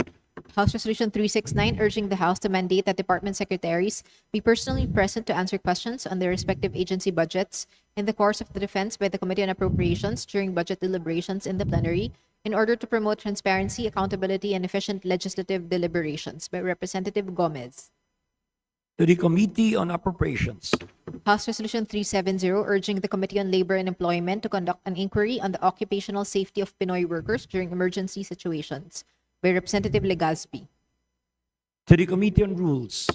House Resolution 369, urging the House to mandate that department secretaries be personally present to answer questions on their respective agency budgets in the course of the defense by the Committee on Appropriations during budget deliberations in the plenary in order to promote transparency, accountability, and efficient legislative deliberations by Representative Gomez. To the Committee on Appropriations. House Resolution 370, urging the Committee on Labor and Employment to conduct an inquiry on the occupational safety of Pinoy workers during emergency situations by Representative Legazpi. To the Committee on Rules.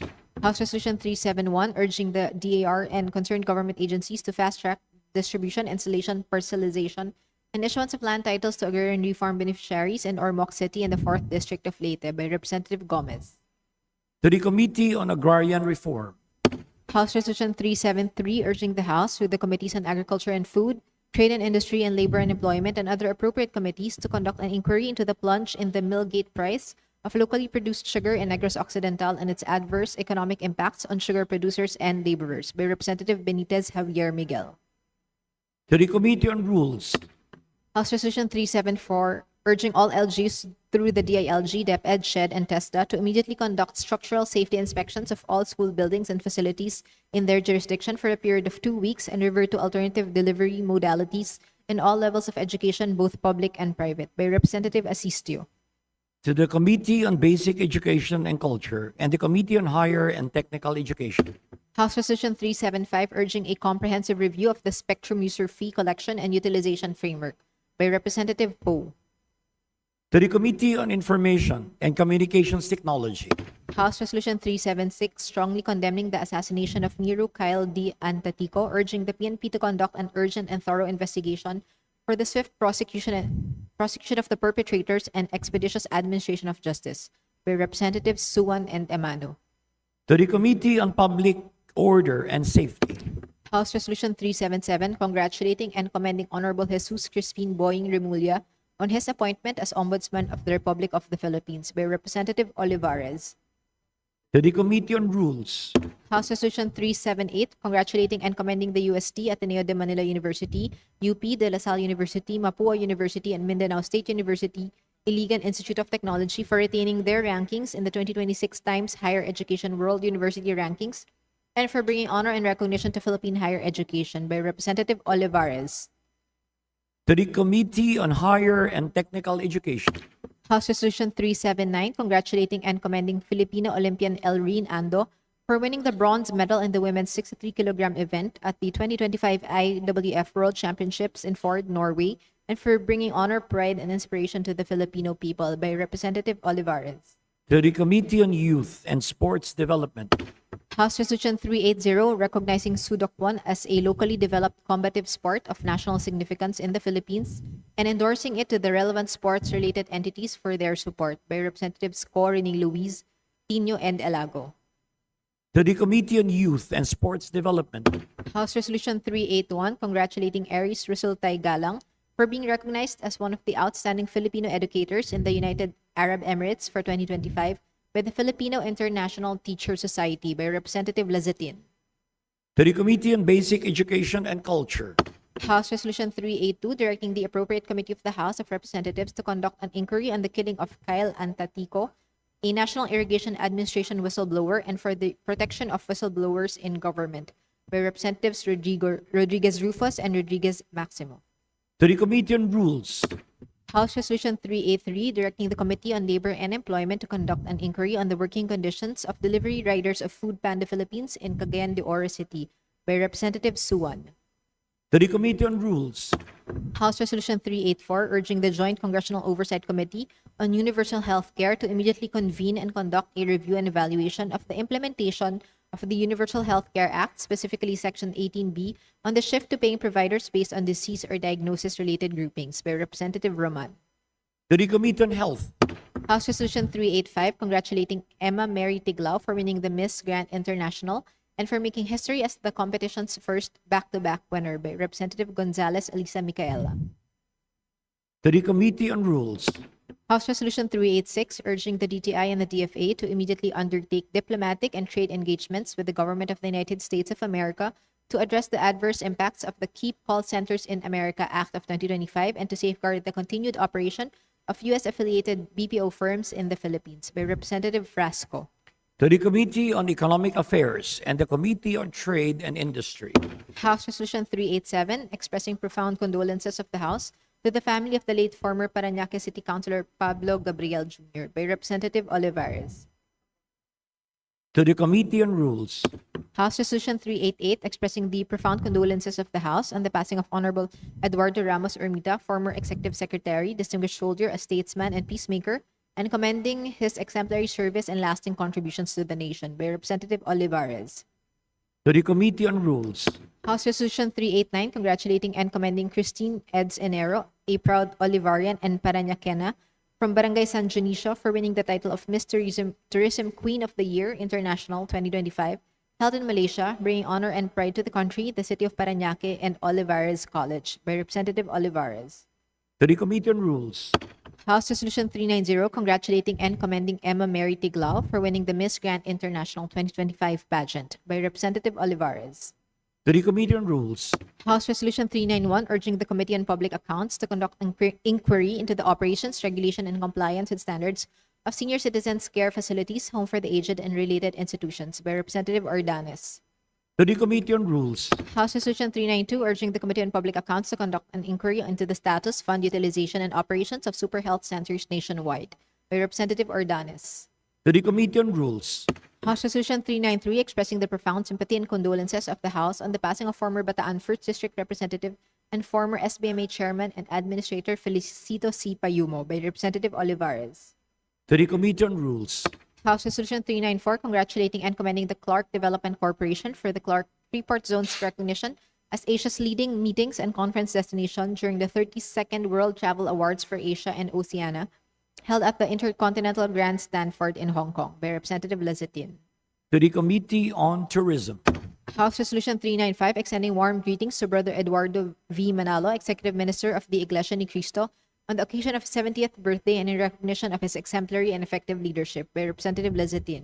House Resolution 371, urging the DAR and concerned government agencies to fast-track distribution, installation, parcelization, and issuance of land titles to agrarian reform beneficiaries in Ormoc City and the 4th District of Leyte by Representative Gomez. To the Committee on Agrarian Reform. House Resolution 373, urging the House, through the Committees on Agriculture and Food, Trade and Industry, and Labor and Employment, and other appropriate committees to conduct an inquiry into the plunge in the mill gate price of locally produced sugar in Negros Occidental and its adverse economic impacts on sugar producers and laborers by Representative Benitez Javier Miguel. To the Committee on Rules. House Resolution 374, urging all LGUs through the DILG, DepEd, SHED, and TESDA to immediately conduct structural safety inspections of all school buildings and facilities in their jurisdiction for a period of 2 weeks and revert to alternative delivery modalities in all levels of education, both public and private, by Representative Asistio. To the Committee on Basic Education and Culture and the Committee on Higher and Technical Education. House Resolution 375, urging a comprehensive review of the spectrum user fee collection and utilization framework, by Representative Poe. To the Committee on Information and Communications Technology. House Resolution 376, strongly condemning the assassination of Nero Kyle D. Antatico, urging the PNP to conduct an urgent and thorough investigation for the swift prosecution of the perpetrators and expeditious administration of justice by Representatives Suwan and Emano. To the Committee on Public Order and Safety. House Resolution 377, congratulating and commending Honorable Jesus Crispin Boying Remulla on his appointment as Ombudsman of the Republic of the Philippines by Representative Olivares. To the Committee on Rules. House Resolution 378, congratulating and commending the UST, Ateneo de Manila University, UP, De La Salle University, Mapua University, and Mindanao State University, Iligan Institute of Technology for retaining their rankings in the 2026 Times Higher Education World University Rankings and for bringing honor and recognition to Philippine higher education by Representative Olivares. To the Committee on Higher and Technical Education. House Resolution 379, congratulating and commending Filipino Olympian Elreen Ando for winning the bronze medal in the women's 63-kilogram event at the 2025 IWF World Championships in Ford, Norway, and for bringing honor, pride, and inspiration to the Filipino people by Representative Olivares. To the Committee on Youth and Sports Development. House Resolution 380, recognizing Sudokwan as a locally developed combative sport of national significance in the Philippines and endorsing it to the relevant sports-related entities for their support by Representatives Corini Luis, Tino, and Elago. To the Committee on Youth and Sports Development. House Resolution 381, congratulating Aries Resultay Galang for being recognized as one of the outstanding Filipino educators in the United Arab Emirates for 2025 by the Filipino International Teacher Society by Representative Lazatin. To the Committee on Basic Education and Culture. House Resolution 382, directing the appropriate committee of the House of Representatives to conduct an inquiry on the killing of Kyle Antatico, a National Irrigation Administration whistleblower, and for the protection of whistleblowers in government by Representatives Rodriguez Rufus and Rodriguez Maximo. To the Committee on Rules. House Resolution 383, directing the Committee on Labor and Employment to conduct an inquiry on the working conditions of delivery riders of Food Panda Philippines in Cagayan de Oro City by Representative Suwan. To the Committee on Rules. House Resolution 384, urging the Joint Congressional Oversight Committee on Universal Health Care to immediately convene and conduct a review and evaluation of the implementation of the Universal Health Care Act, specifically Section 18B, on the shift to paying providers based on disease or diagnosis-related groupings by Representative Roman. To the Committee on Health. House Resolution 385, congratulating Emma Mary Tiglao for winning the Miss Grand International and for making history as the competition's first back-to-back winner by Representative Gonzales Elisa Micaela. To the Committee on Rules. House Resolution 386, urging the DTI and the DFA to immediately undertake diplomatic and trade engagements with the government of the United States of America to address the adverse impacts of the Keep Call Centers in America Act of 2025 and to safeguard the continued operation of U.S.-affiliated BPO firms in the Philippines by Representative Frasco. To the Committee on Economic Affairs and the Committee on Trade and Industry. House Resolution 387, expressing profound condolences of the House to the family of the late former Parañaque City Councilor Pablo Gabriel Jr. by Representative Olivares. To the Committee on Rules. House Resolution 388, expressing the profound condolences of the House on the passing of Honorable Eduardo Ramos Ermita, former Executive Secretary, distinguished soldier, a statesman, and peacemaker, and commending his exemplary service and lasting contributions to the nation by Representative Olivares. To the Committee on Rules. House Resolution 389, congratulating and commending Christine Eds Enero, a proud Olivarian and Parañaquena, from Barangay San Dionisio for winning the title of Miss Tourism Queen of the Year International 2025, held in Malaysia, bringing honor and pride to the country, the city of Parañaque, and Olivares College by Representative Olivares. To the Committee on Rules. House Resolution 390, congratulating and commending Emma Mary Tiglao for winning the Miss Grand International 2025 pageant by Representative Olivares. To the Committee on Rules. House Resolution 391, urging the Committee on Public Accounts to conduct inquiry into the operations, regulation, and compliance with standards of senior citizens' care facilities, home for the aged, and related institutions by Representative Ordanes. To the Committee on Rules. House Resolution 392, urging the Committee on Public Accounts to conduct an inquiry into the status, fund utilization, and operations of super health centers nationwide by Representative Ordanes. To the Committee on Rules. House Resolution 393, expressing the profound sympathy and condolences of the House on the passing of former Bataan 1st District Representative and former SBMA Chairman and Administrator Felicito C. Payumo by Representative Olivares. To the Committee on Rules. House Resolution 394, congratulating and commending the Clark Development Corporation for the Clark Freeport Zone's recognition as Asia's leading meetings and conference destination during the 32nd World Travel Awards for Asia and Oceania, held at the Intercontinental Grand Stanford in Hong Kong by Representative Lazetin. To the Committee on Tourism. House Resolution 395, extending warm greetings to Brother Eduardo V. Manalo, Executive Minister of the Iglesia Ni Cristo, on the occasion of his 70th birthday and in recognition of his exemplary and effective leadership by Representative Lazetin.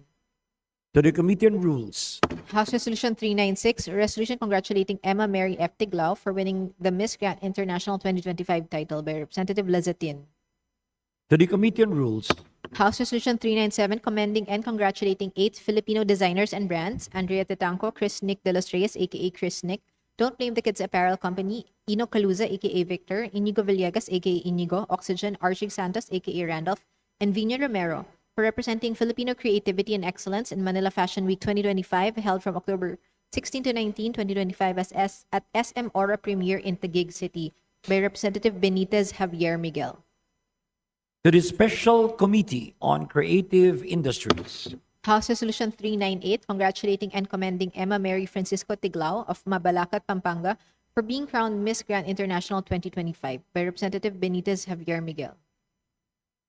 To the Committee on Rules. House Resolution 396, a resolution congratulating Emma Mary F. Tiglao for winning the Miss Grand International 2025 title by Representative Lazetin. To the Committee on Rules. House Resolution 397, commending and congratulating 8 Filipino designers and brands, Andrea Tetanco, Chris Nick de los Reyes, aka Chris Nick, Don't Blame the Kids Apparel Company, Ino Caluza, aka Victor, Inigo Villegas, aka Inigo, Oxygen, Archie Santos, aka Randolph, and Vina Romero for representing Filipino creativity and excellence in Manila Fashion Week 2025, held from October 16 to 19, 2025 at SM Aura Premier in Taguig City by Representative Benitez Javier Miguel. To the Special Committee on Creative Industries. House Resolution 398, congratulating and commending Emma Mary Francisco Tiglao of Mabalacat, Pampanga, for being crowned Miss Grand International 2025 by Representative Benitez Javier Miguel.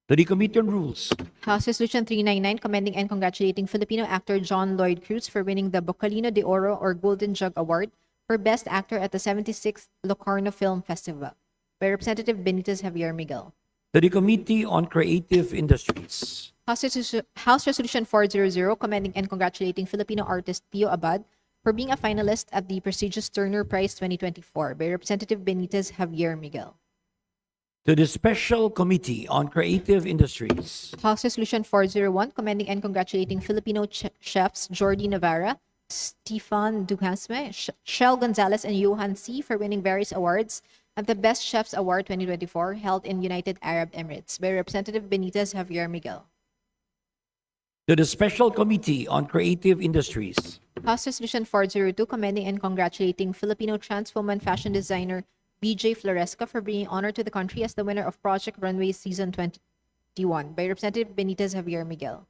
To the Committee on Rules. House Resolution 399, commending and congratulating Filipino actor John Lloyd Cruz for winning the Bocalino de Oro or Golden Jug Award for Best Actor at the 76th Locarno Film Festival by Representative Benitez Javier Miguel. To the Committee on Creative Industries. House Resolution 400, commending and congratulating Filipino artist Pio Abad for being a finalist at the prestigious Turner Prize 2024 by Representative Benitez Javier Miguel. To the Special Committee on Creative Industries. House Resolution 401, commending and congratulating Filipino chefs Jordi Navarra, Stefan Duhasme, Shell Gonzalez, and Johan C. for winning various awards at the Best Chefs Award 2024 held in United Arab Emirates by Representative Benitez Javier Miguel. To the Special Committee on Creative Industries. House Resolution 402, commending and congratulating Filipino trans woman fashion designer BJ Floresca for bringing honor to the country as the winner of Project Runway Season 21 by Representative Benitez Javier Miguel.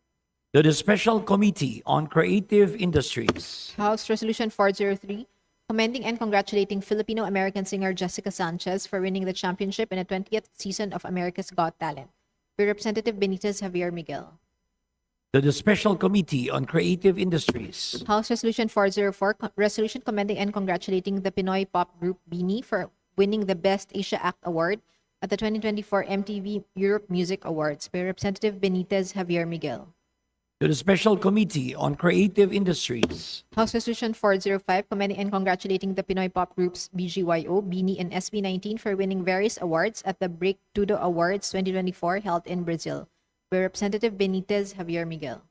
To the Special Committee on Creative Industries. House Resolution 403, commending and congratulating Filipino-American singer Jessica Sanchez for winning the championship in the 20th season of America's Got Talent by Representative Benitez Javier Miguel. To the Special Committee on Creative Industries. House Resolution 404, resolution commending and congratulating the Pinoy pop group Beanie for winning the Best Asia Act Award at the 2024 MTV Europe Music Awards by Representative Benitez Javier Miguel. To the Special Committee on Creative Industries. House Resolution 405, commending and congratulating the Pinoy pop groups BGYO, Beanie, and SB19 for winning various awards at the Break Tudo Awards 2024 held in Brazil by Representative Benitez Javier Miguel.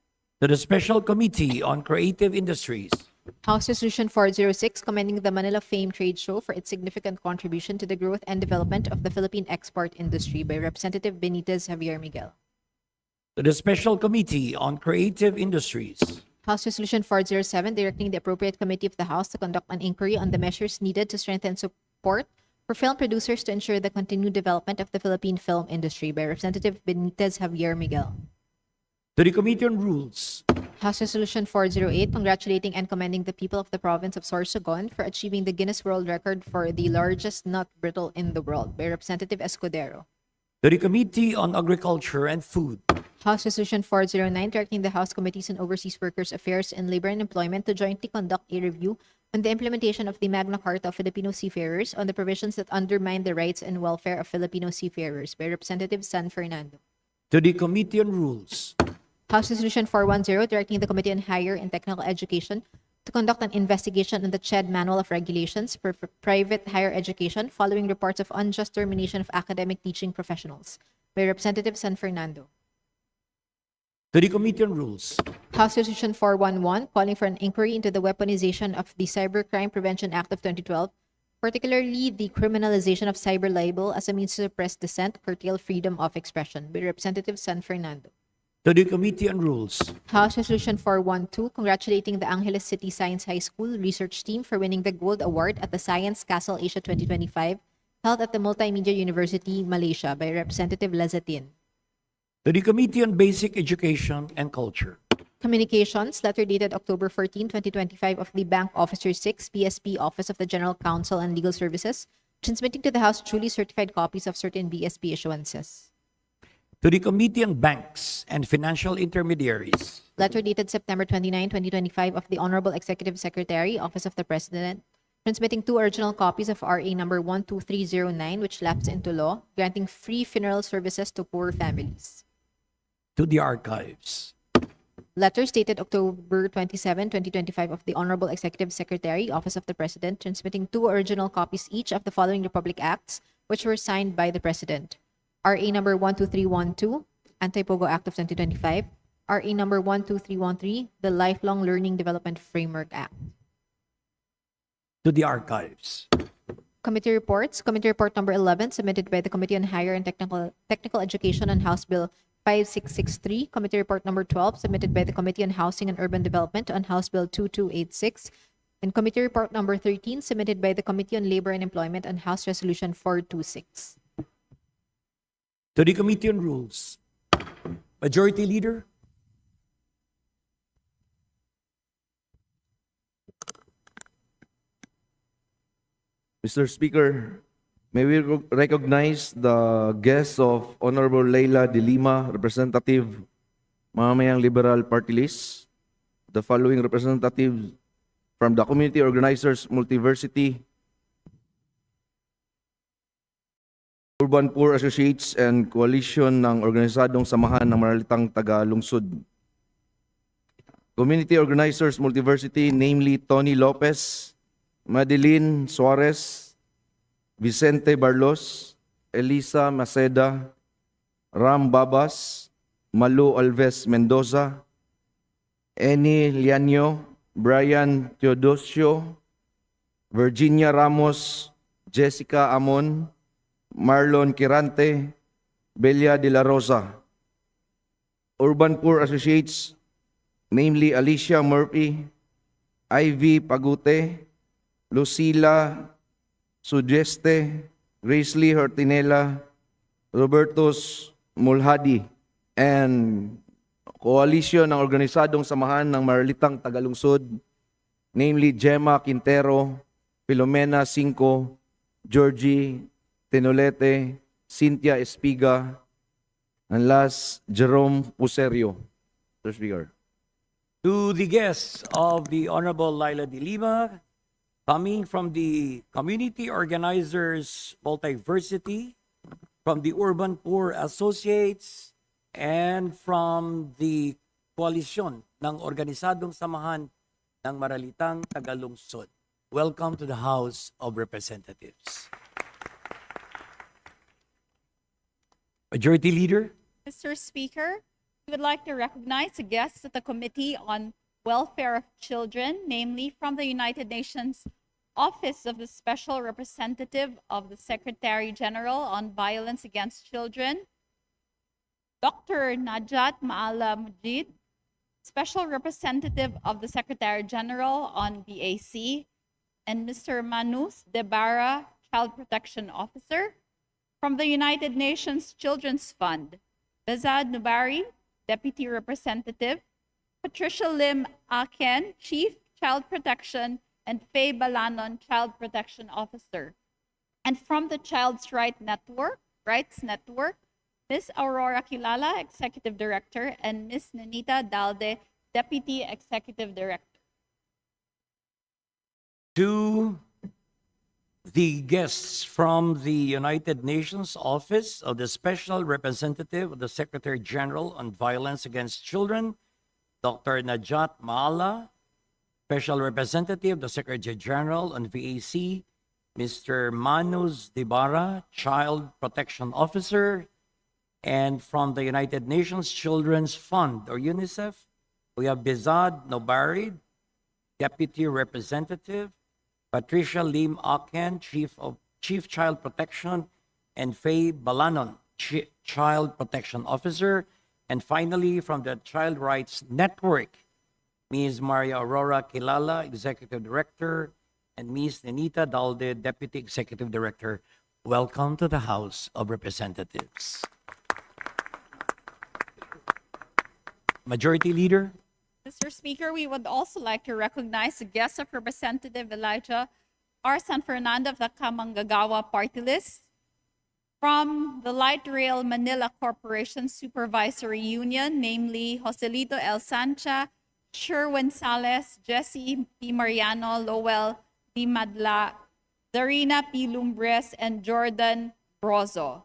To the Special Committee on Creative Industries. House Resolution 406, commending the Manila Fame Trade Show for its significant contribution to the growth and development of the Philippine export industry by Representative Benitez Javier Miguel. To the Special Committee on Creative Industries. House Resolution 407, directing the appropriate committee of the House to conduct an inquiry on the measures needed to strengthen support for film producers to ensure the continued development of the Philippine film industry by Representative Benitez Javier Miguel. To the Committee on Rules. House Resolution 408, congratulating and commending the people of the province of Sorsogon for achieving the Guinness World Record for the largest nut brittle in the world by Representative Escudero. To the Committee on Agriculture and Food. House Resolution 409, directing the House Committees on Overseas Workers Affairs and Labor and Employment to jointly conduct a review on the implementation of the Magna Carta of Filipino Seafarers on the provisions that undermine the rights and welfare of Filipino seafarers by Representative San Fernando. To the Committee on Rules. House Resolution 410, directing the Committee on Higher and Technical Education to conduct an investigation on the CHED Manual of Regulations for private higher education following reports of unjust termination of academic teaching professionals by Representative San Fernando. To the Committee on Rules. House Resolution 411, calling for an inquiry into the weaponization of the Cybercrime Prevention Act of 2012, particularly the criminalization of cyber libel as a means to suppress dissent, curtail freedom of expression by Representative San Fernando. To the Committee on Rules. House Resolution 412, congratulating the Angeles City Science High School research team for winning the Gold Award at the Science Castle Asia 2025, held at the Multimedia University, Malaysia by Representative Lazetin. To the Committee on Basic Education and Culture. Communications, letter dated October 14, 2025 of the Bank Officer 6, BSP Office of the General Counsel and Legal Services, transmitting to the House duly certified copies of certain BSP issuances. To the Committee on Banks and Financial Intermediaries. Letter dated September 29, 2025 of the Honorable Executive Secretary, Office of the President, transmitting 2 original copies of RA number 12309, which lapsed into law, granting free funeral services to poor families. To the Archives. Letter dated October 27, 2025 of the Honorable Executive Secretary, Office of the President, transmitting 2 original copies each of the following Republic Acts, which were signed by the President. RA number 12312, Anti-Pogo Act of 2025. RA number 12313, the Lifelong Learning Development Framework Act. To the Archives. Committee reports. Committee report number 11, submitted by the Committee on Higher and Technical Education on House Bill 5663. Committee report number 12, submitted by the Committee on Housing and Urban Development on House Bill 2286. And committee report number 13, submitted by the Committee on Labor and Employment on House Resolution 426. To the Committee on Rules. Majority Leader. Mr. Speaker, may we recognize the guests of Honorable Leila de Lima, Representative, Mamamayang Liberal Party List. The following representatives from the Community Organizers Multiversity, Urban Poor Associates and Coalition ng Organisadong Samahan ng Maralitang Tagalungsod. Community Organizers Multiversity, namely Tony Lopez, Madeline Suarez, Vicente Barlos, Elisa Maceda, Ram Babas, Malu Alves Mendoza, Eni Lianyo, Brian Teodosio, Virginia Ramos, Jessica Amon, Marlon Quirante, Belia de la Rosa. Urban Poor Associates, namely Alicia Murphy, Ivy Pagute, Lucila Sugeste, Grace Lee Hortinela, Robertus Mulhadi, and Coalition ng Organisadong Samahan ng Maralitang Tagalungsod, namely Gemma Quintero, Filomena Cinco, Georgie Tenolete, Cynthia Espiga, and last, Jerome Puserio. Mr. Speaker. To the guests of the Honorable Leila de Lima, coming from the Community Organizers Multiversity, from the Urban Poor Associates, and from the Coalition ng Organisadong Samahan ng Maralitang Tagalungsod. Welcome to the House of Representatives. Majority Leader. Mr. Speaker, we would like to recognize the guests of the Committee on Welfare of Children, namely from the United Nations Office of the Special Representative of the Secretary General on Violence Against Children, Dr. Najat Maala Mujid, Special Representative of the Secretary General on BAC, and Mr. Manus Debara, Child Protection Officer. From the United Nations Children's Fund, Bezad Nubari, Deputy Representative, Patricia Lim Aken, Chief Child Protection, and Faye Balanon, Child Protection Officer. And from the Child's Rights Network, Ms. Aurora Kilala, Executive Director, and Ms. Nenita Dalde, Deputy Executive Director. To the guests from the United Nations Office of the Special Representative of the Secretary General on Violence Against Children, Dr. Najat Maala, Special Representative of the Secretary General on VAC, Mr. Manus Debara, Child Protection Officer, and from the United Nations Children's Fund, or UNICEF, we have Bezad Nobari, Deputy Representative, Patricia Lim Aken, Chief Child Protection, and Faye Balanon, Child Protection Officer. And finally, from the Child Rights Network, Ms. Maria Aurora Kilala, Executive Director, and Ms. Nenita Dalde, Deputy Executive Director. Welcome to the House of Representatives. Majority Leader. Mr. Speaker, we would also like to recognize the guest of Representative Elijah R. San Fernando of the Kamanggagawa Party List. From the Light Rail Manila Corporation Supervisory Union, namely Joselito L. Sancha, Sherwin Sales, Jesse P. Mariano, Lowell D. Madla, Darina P. Lumbres, and Jordan Brozo.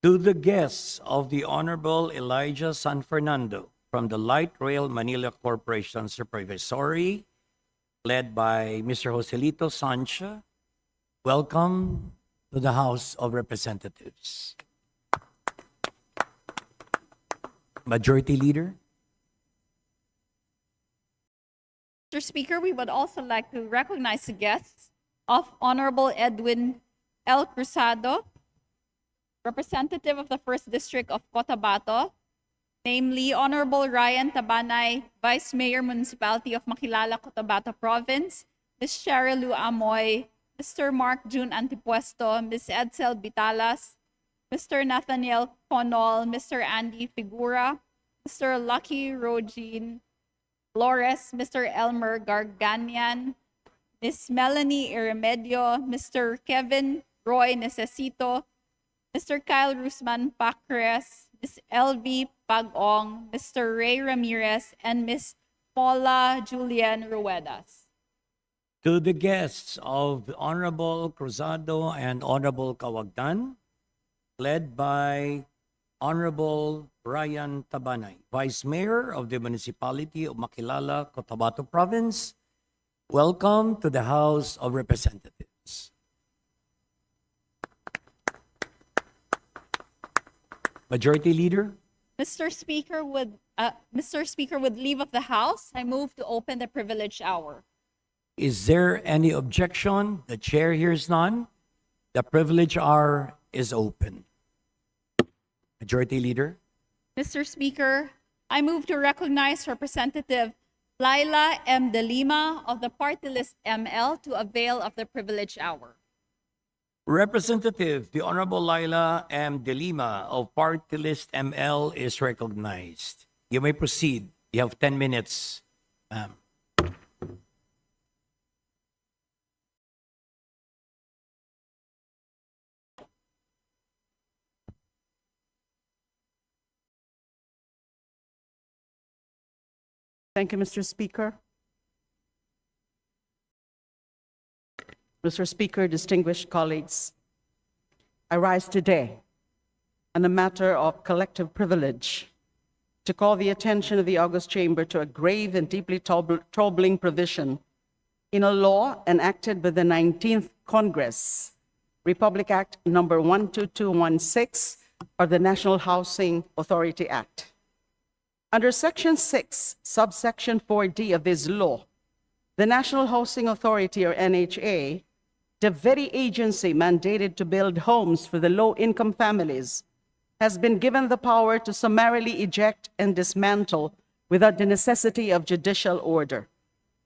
To the guests of the Honorable Elijah San Fernando from the Light Rail Manila Corporation Supervisory, led by Mr. Joselito Sancha, welcome to the House of Representatives. Majority Leader. Mr. Speaker, we would also like to recognize the guests of Honorable Edwin L. Cruzado, Representative of the 1st District of Cotabato, namely Honorable Ryan Tabanay, Vice Mayor Municipality of Makilala, Cotabato Province, Ms. Cheryl Lu Amoy, Mr. Mark June Antipuesto, Ms. Edsel Bitalas, Mr. Nathaniel Conol, Mr. Andy Figura, Mr. Lucky Rogin Flores, Mr. Elmer Garganian, Ms. Melanie Iremedio, Mr. Kevin Roy Necesito, Mr. Kyle Rusman Pacres, Ms. LV Pagong, Mr. Ray Ramirez, and Ms. Paula Julian Ruedas. To the guests of Honorable Cruzado and Honorable Kawagdan, led by Honorable Ryan Tabanay, Vice Mayor of the Municipality of Makilala, Cotabato Province, welcome to the House of Representatives. Majority Leader. Mr. Speaker, with leave of the House, I move to open the privileged hour. Is there any objection? The chair hears none. The privilege hour is open. Majority Leader. Mr. Speaker, I move to recognize Representative Laila M. De Lima of the Party List ML to avail of the privileged hour. Representative, the Honorable Laila M. De Lima of Party List ML is recognized. You may proceed. You have 10 minutes, ma'am. Thank you, Mr. Speaker. Mr. Speaker, distinguished colleagues, I rise today on a matter of collective privilege to call the attention of the August Chamber to a grave and deeply troubling provision in a law enacted by the 19th Congress, Republic Act number 12216, or the National Housing Authority Act. Under Section 6, subsection 4D of this law, the National Housing Authority, or NHA, the very agency mandated to build homes for the low-income families, has been given the power to summarily eject and dismantle without the necessity of judicial order.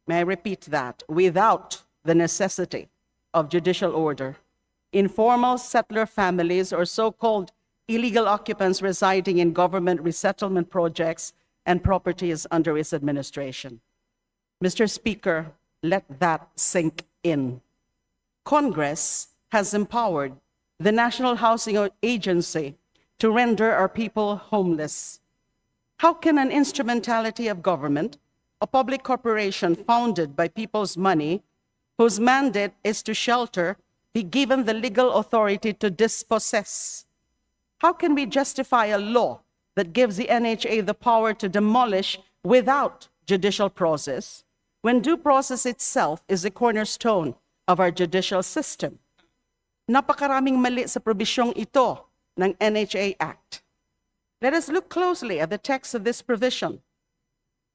May I repeat that? Without the necessity of judicial order. Informal settler families or so-called illegal occupants residing in government resettlement projects and properties under its administration. Mr. Speaker, let that sink in. Congress has empowered the National Housing Agency to render our people homeless. How can an instrumentality of government, a public corporation founded by people's money, whose mandate is to shelter, be given the legal authority to dispossess? How can we justify a law that gives the NHA the power to demolish without judicial process, when due process itself is the cornerstone of our judicial system? Napakaraming mali sa probisyong ito ng NHA Act. Let us look closely at the text of this provision.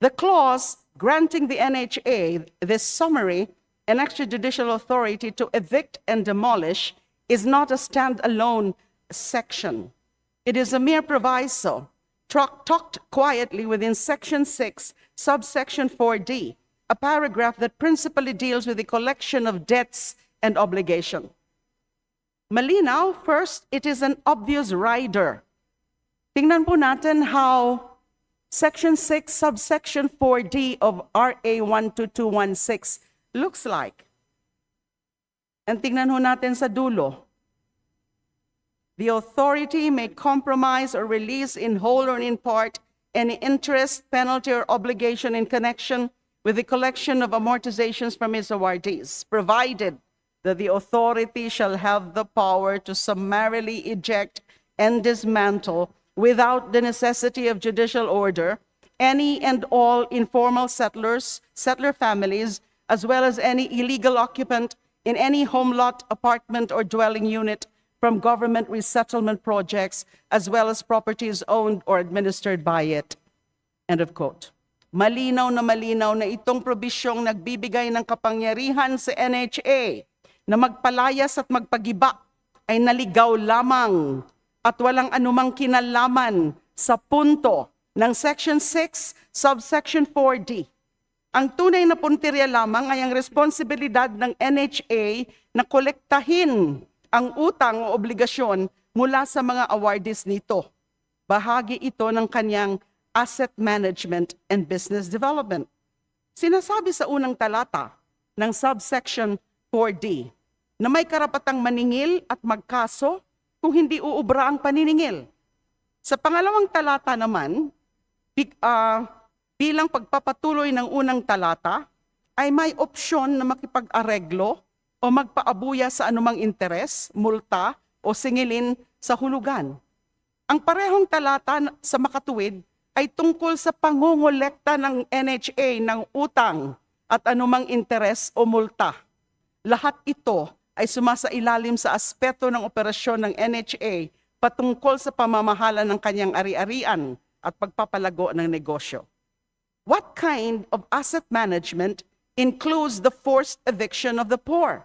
The clause granting the NHA this summary and extrajudicial authority to evict and demolish is not a standalone section. It is a mere proviso, tucked quietly within Section 6, subsection 4D, a paragraph that principally deals with the collection of debts and obligation. Malinaw, first, it is an obvious rider. Tingnan po natin how Section 6, subsection 4D of RA 12216 looks like. And tingnan ho natin sa dulo. The authority may compromise or release in whole or in part any interest, penalty, or obligation in connection with the collection of amortizations from its awardees, provided that the authority shall have the power to summarily eject and dismantle, without the necessity of judicial order, any and all informal settlers, settler families, as well as any illegal occupant in any home lot, apartment, or dwelling unit from government resettlement projects, as well as properties owned or administered by it. End of quote. Malinaw na itong probisyong nagbibigay ng kapangyarihan sa NHA na magpalayas at magpagiba ay naligaw lamang at walang anumang kinalaman sa punto ng Section 6, subsection 4D. Ang tunay na puntirya lamang ay ang responsibilidad ng NHA na kolektahin ang utang o obligasyon mula sa mga awardees nito. Bahagi ito ng kanyang asset management and business development. Sinasabi sa unang talata ng subsection 4D na may karapatang maningil at magkaso kung hindi uubra ang paniningil. Sa pangalawang talata naman, bilang pagpapatuloy ng unang talata, ay may opsyon na makipag-areglo o magpaabuya sa anumang interes, multa o singilin sa hulugan. Ang parehong talata sa makatuwid ay tungkol sa pangongolekta ng NHA ng utang at anumang interes o multa. Lahat ito ay sumasailalim sa aspeto ng operasyon ng NHA patungkol sa pamamahala ng kanyang ari-arian at pagpapalago ng negosyo. What kind of asset management includes the forced eviction of the poor?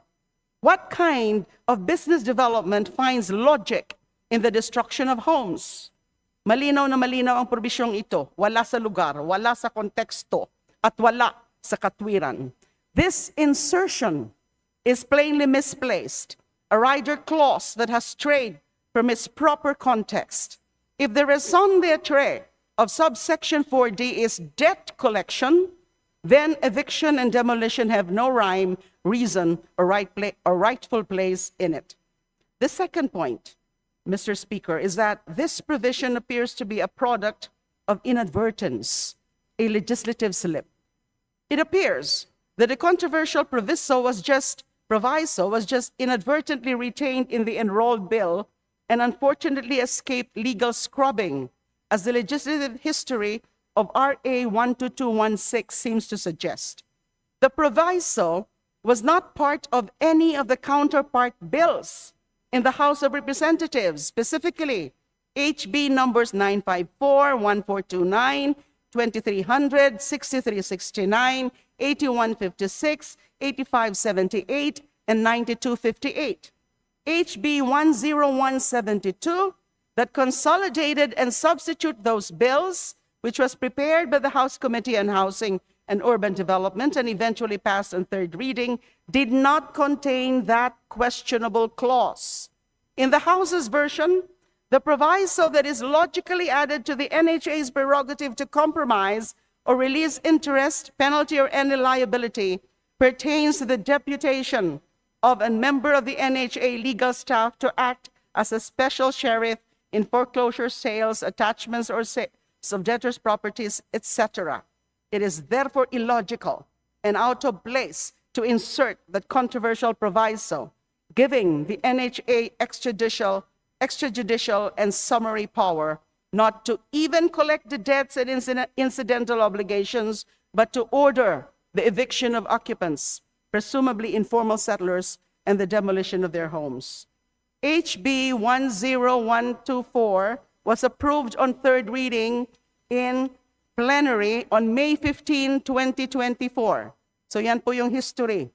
What kind of business development finds logic in the destruction of homes? Malinaw na malinaw ang probisyong ito. Wala sa lugar, wala sa konteksto, at wala sa katwiran. This insertion is plainly misplaced, a rider clause that has strayed from its proper context. If the raison d'etre of subsection 4D is debt collection, then eviction and demolition have no rhyme, reason, or rightful place in it. The second point, Mr. Speaker, is that this provision appears to be a product of inadvertence, a legislative slip. It appears that the controversial proviso was just inadvertently retained in the enrolled bill and unfortunately escaped legal scrubbing, as the legislative history of RA 12216 seems to suggest. The proviso was not part of any of the counterpart bills in the House of Representatives, specifically HB numbers 954, 1429, 2300, 6369, 8156, 8578, and 9258. HB 10172 that consolidated and substitute those bills, which was prepared by the House Committee on Housing and Urban Development and eventually passed on third reading, did not contain that questionable clause. In the House's version, the proviso that is logically added to the NHA's prerogative to compromise or release interest, penalty, or any liability pertains to the deputation of a member of the NHA legal staff to act as a special sheriff in foreclosure sales, attachments, or of debtors' properties, etc. It is therefore illogical and out of place to insert that controversial proviso, giving the NHA extrajudicial and summary power not to even collect the debts and incidental obligations, but to order the eviction of occupants, presumably informal settlers, and the demolition of their homes. HB 10124 was approved on third reading in plenary on May 15, 2024. So yan po yung history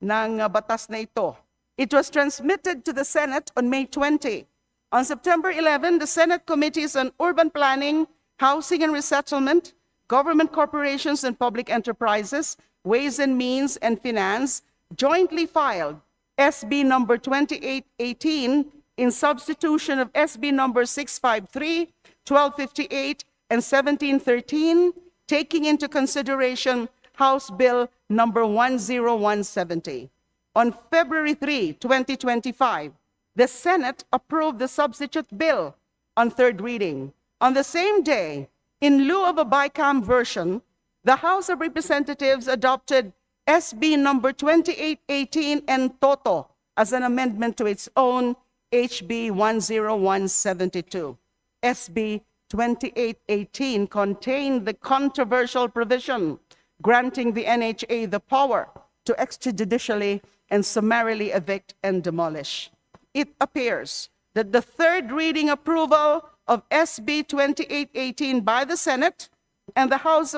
ng batas na ito. It was transmitted to the Senate on May 20. On September 11, the Senate Committees on Urban Planning, Housing and Resettlement, Government Corporations and Public Enterprises, Ways and Means, and Finance jointly filed SB number 2818 in substitution of SB number 653, 1258, and 1713, taking into consideration House Bill number 10170. On February 3, 2025, the Senate approved the substitute bill on third reading. On the same day, in lieu of a BICAM version, the House of Representatives adopted SB number 2818 and Toto as an amendment to its own HB 10172. SB 2818 contained the controversial provision granting the NHA the power to extrajudicially and summarily evict and demolish. It appears that the third reading approval of SB 2818 by the Senate and the House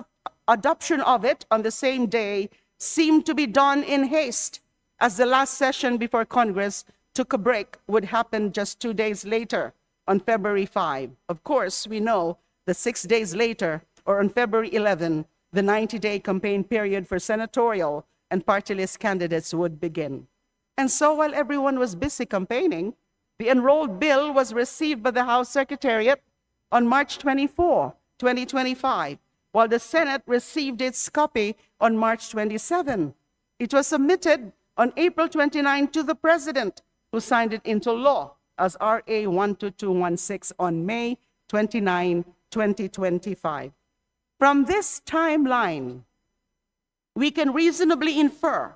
adoption of it on the same day seemed to be done in haste, as the last session before Congress took a break would happen just 2 days later on February 5. Of course, we know that 6 days later, or on February 11, the 90-day campaign period for senatorial and party list candidates would begin. And so while everyone was busy campaigning, the enrolled bill was received by the House Secretariat on March 24, 2025, while the Senate received its copy on March 27. It was submitted on April 29 to the President, who signed it into law as RA 12216 on May 29, 2025. From this timeline, we can reasonably infer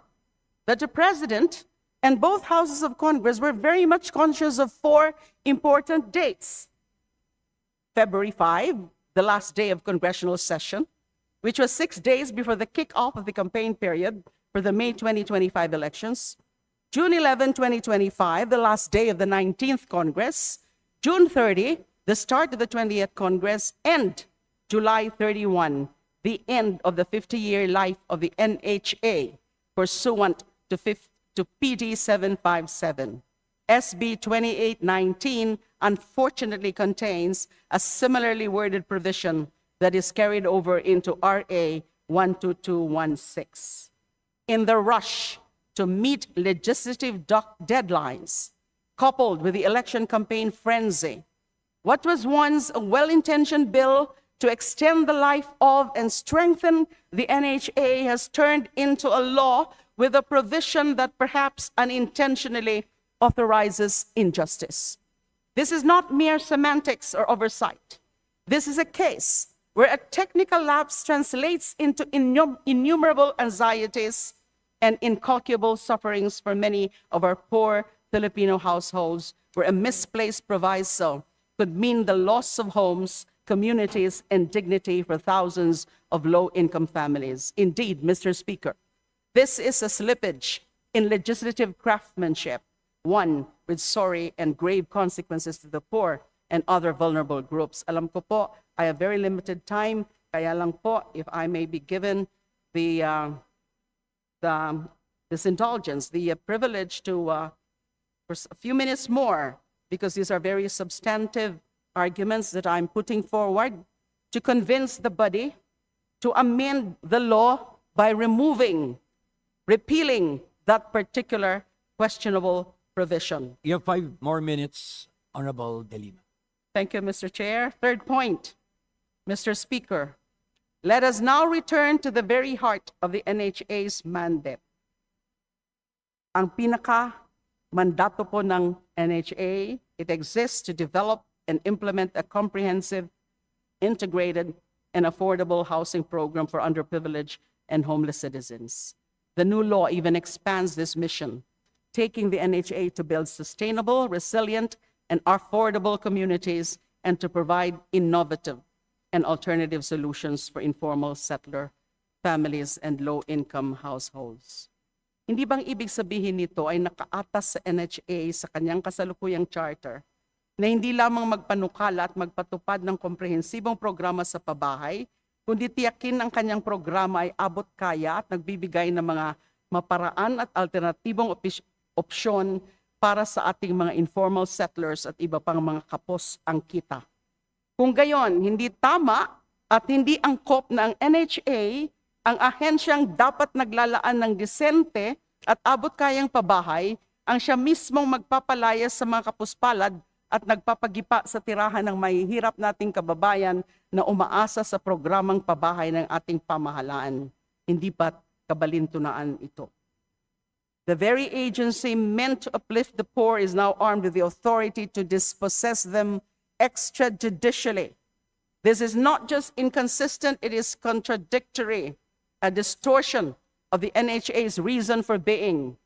that the President and both houses of Congress were very much conscious of 4 important dates. February 5, the last day of congressional session, which was 6 days before the kickoff of the campaign period for the May 2025 elections. June 11, 2025, the last day of the 19th Congress. June 30, the start of the 20th Congress, and July 31, the end of the 50-year life of the NHA, pursuant to PD 757. SB 2819 unfortunately contains a similarly worded provision that is carried over into RA 12216. In the rush to meet legislative deadlines, coupled with the election campaign frenzy, what was once a well-intentioned bill to extend the life of and strengthen the NHA has turned into a law with a provision that perhaps unintentionally authorizes injustice. This is not mere semantics or oversight. This is a case where a technical lapse translates into innumerable anxieties and incalculable sufferings for many of our poor Filipino households, where a misplaced proviso could mean the loss of homes, communities, and dignity for thousands of low-income families. Indeed, Mr. Speaker, this is a slippage in legislative craftsmanship, one with sorry and grave consequences to the poor and other vulnerable groups. Alam ko po, I have very limited time, kaya lang po, if I may be given this indulgence, the privilege to, for a few minutes more, because these are very substantive arguments that I'm putting forward, to convince the body to amend the law by repealing that particular questionable provision. You have 5 more minutes, Honorable De Lima. Thank you, Mr. Chair. Third point, Mr. Speaker, let us now return to the very heart of the NHA's mandate. Ang pinaka-mandato po ng NHA, it exists to develop and implement a comprehensive, integrated, and affordable housing program for underprivileged and homeless citizens. The new law even expands this mission, taking the NHA to build sustainable, resilient, and affordable communities and to provide innovative and alternative solutions for informal settler families and low-income households. Hindi bang ibig sabihin nito ay nakaatas sa NHA sa kanyang kasalukuyang charter na hindi lamang magpanukala at magpatupad ng komprehensibong programa sa pabahay, kundi tiyakin ang kanyang programa ay abot kaya at nagbibigay ng mga maparaan at alternatibong opsyon para sa ating mga informal settlers at iba pang mga kapos ang kita. Kung gayon, hindi tama at hindi angkop na ang NHA ang ahensyang dapat naglalaan ng disente at abot kayang pabahay ang siya mismong magpapalayas sa mga kapuspalad at nagpapagipa sa tirahan ng mahihirap nating kababayan na umaasa sa programang pabahay ng ating pamahalaan. Hindi ba't kabalintunaan ito? The very agency meant to uplift the poor is now armed with the authority to dispossess them extrajudicially. This is not just inconsistent, it is contradictory, a distortion of the NHA's reason for being.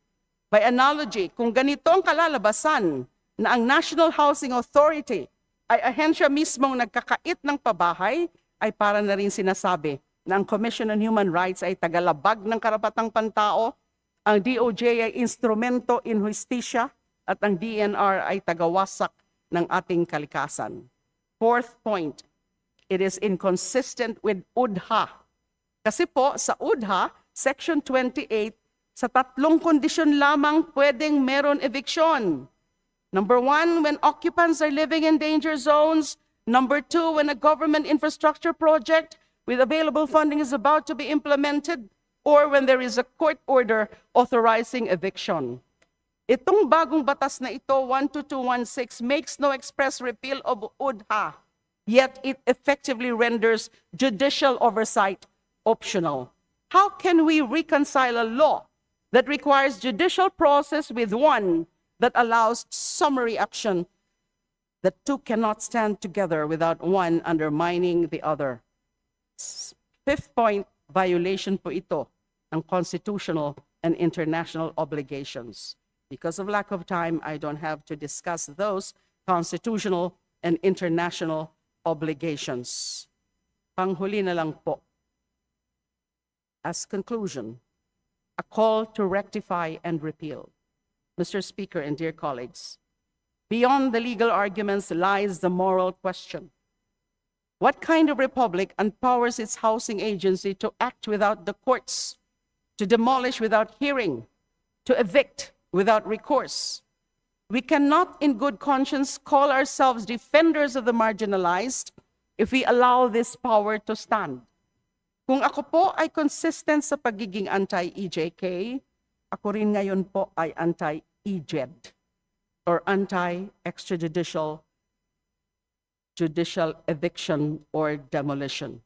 By analogy, kung ganito ang kalalabasan na ang National Housing Authority ay ahensya mismong nagkakait ng pabahay, ay para na rin sinasabi na ang Commission on Human Rights ay tagalabag ng karapatang pantao, ang DOJ ay instrumento in justisya, at ang DNR ay tagawasak ng ating kalikasan. Fourth point, it is inconsistent with UDHA. Kasi po sa UDHA, Section 28, sa 3 kondisyon lamang pwedeng meron eviction. Number 1, when occupants are living in danger zones. Number 2, when a government infrastructure project with available funding is about to be implemented, or when there is a court order authorizing eviction. Itong bagong batas na ito, 12216, makes no express repeal of UDHA, yet it effectively renders judicial oversight optional. How can we reconcile a law that requires judicial process with one that allows summary action? The two cannot stand together without one undermining the other. Fifth point, violation po ito ng constitutional and international obligations. Because of lack of time, I don't have to discuss those constitutional and international obligations. Panghuli na lang po. As conclusion, a call to rectify and repeal. Mr. Speaker and dear colleagues, beyond the legal arguments lies the moral question. What kind of republic empowers its housing agency to act without the courts, to demolish without hearing, to evict without recourse? We cannot in good conscience call ourselves defenders of the marginalized if we allow this power to stand. Kung ako po ay consistent sa pagiging anti-EJK, ako rin ngayon po ay anti-EJED or anti-extrajudicial judicial eviction or demolition.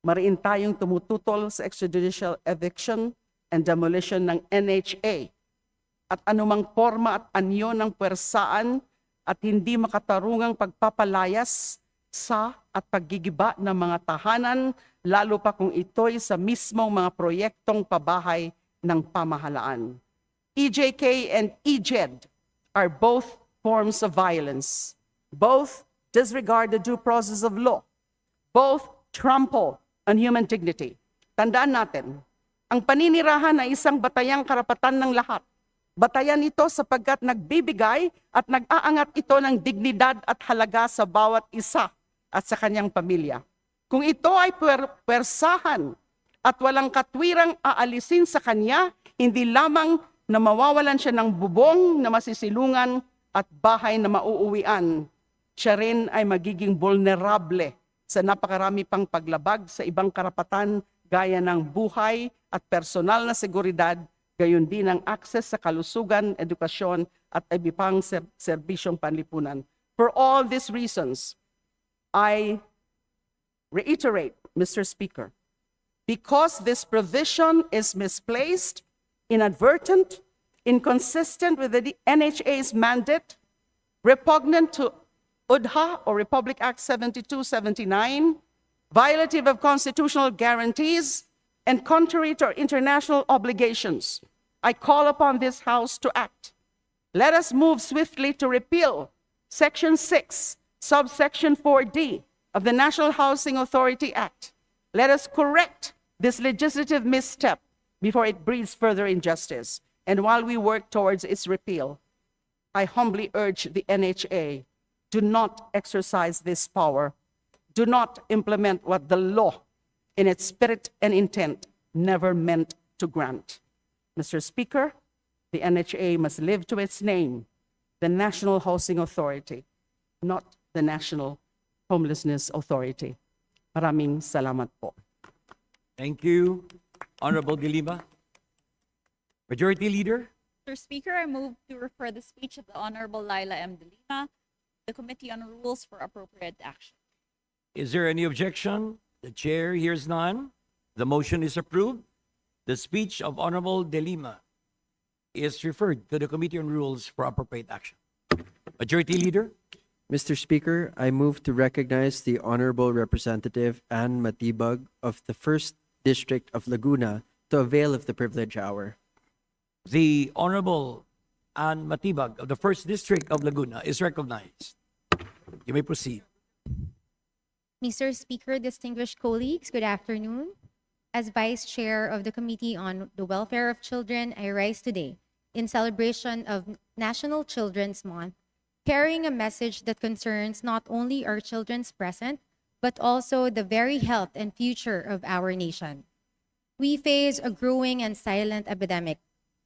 Mariin tayong tumututol sa extrajudicial eviction and demolition ng NHA at anumang forma at anyo ng puwersaan at hindi makatarungang pagpapalayas sa at paggigiba ng mga tahanan, lalo pa kung ito'y sa mismong mga proyektong pabahay ng pamahalaan. EJK and EJED are both forms of violence. Both disregard the due process of law. Both trample on human dignity. Tandaan natin, ang paninirahan ay isang batayang karapatan ng lahat. Batayan ito sapagkat nagbibigay at nag-aangat ito ng dignidad at halaga sa bawat isa at sa kanyang pamilya. Kung ito ay puwersahan at walang katwirang aalisin sa kanya, hindi lamang na mawawalan siya ng bubong na masisilungan at bahay na mauuwian, siya rin ay magiging vulnerable sa napakarami pang paglabag sa ibang karapatan gaya ng buhay at personal na seguridad, gayon din ang akses sa kalusugan, edukasyon at iba pang serbisyong panlipunan. For all these reasons, I reiterate, Mr. Speaker, because this provision is misplaced, inadvertent, inconsistent with the NHA's mandate, repugnant to UDHA or Republic Act 7279, violative of constitutional guarantees, and contrary to our international obligations, I call upon this House to act. Let us move swiftly to repeal Section 6, subsection 4D of the National Housing Authority Act. Let us correct this legislative misstep before it breeds further injustice. And while we work towards its repeal, I humbly urge the NHA, do not exercise this power. Do not implement what the law, in its spirit and intent, never meant to grant. Mr. Speaker, the NHA must live to its name, the National Housing Authority, not the National Homelessness Authority. Maraming salamat po. Thank you, Honorable De Lima. Majority Leader, Mr. Speaker, I move to refer the speech of the Honorable Laila M. De Lima to the Committee on Rules for appropriate action. Is there any objection? The chair hears none. The motion is approved. The speech of Honorable De Lima is referred to the Committee on Rules for appropriate action. Majority Leader? Mr. Speaker, I move to recognize the Honorable Representative Ann Matibag of the 1st District of Laguna to avail of the privilege hour. The Honorable Ann Matibag of the 1st District of Laguna is recognized. You may proceed. Mr. Speaker, distinguished colleagues, good afternoon. As Vice Chair of the Committee on the Welfare of Children, I rise today in celebration of National Children's Month, carrying a message that concerns not only our children's present, but also the very health and future of our nation. We face a growing and silent epidemic,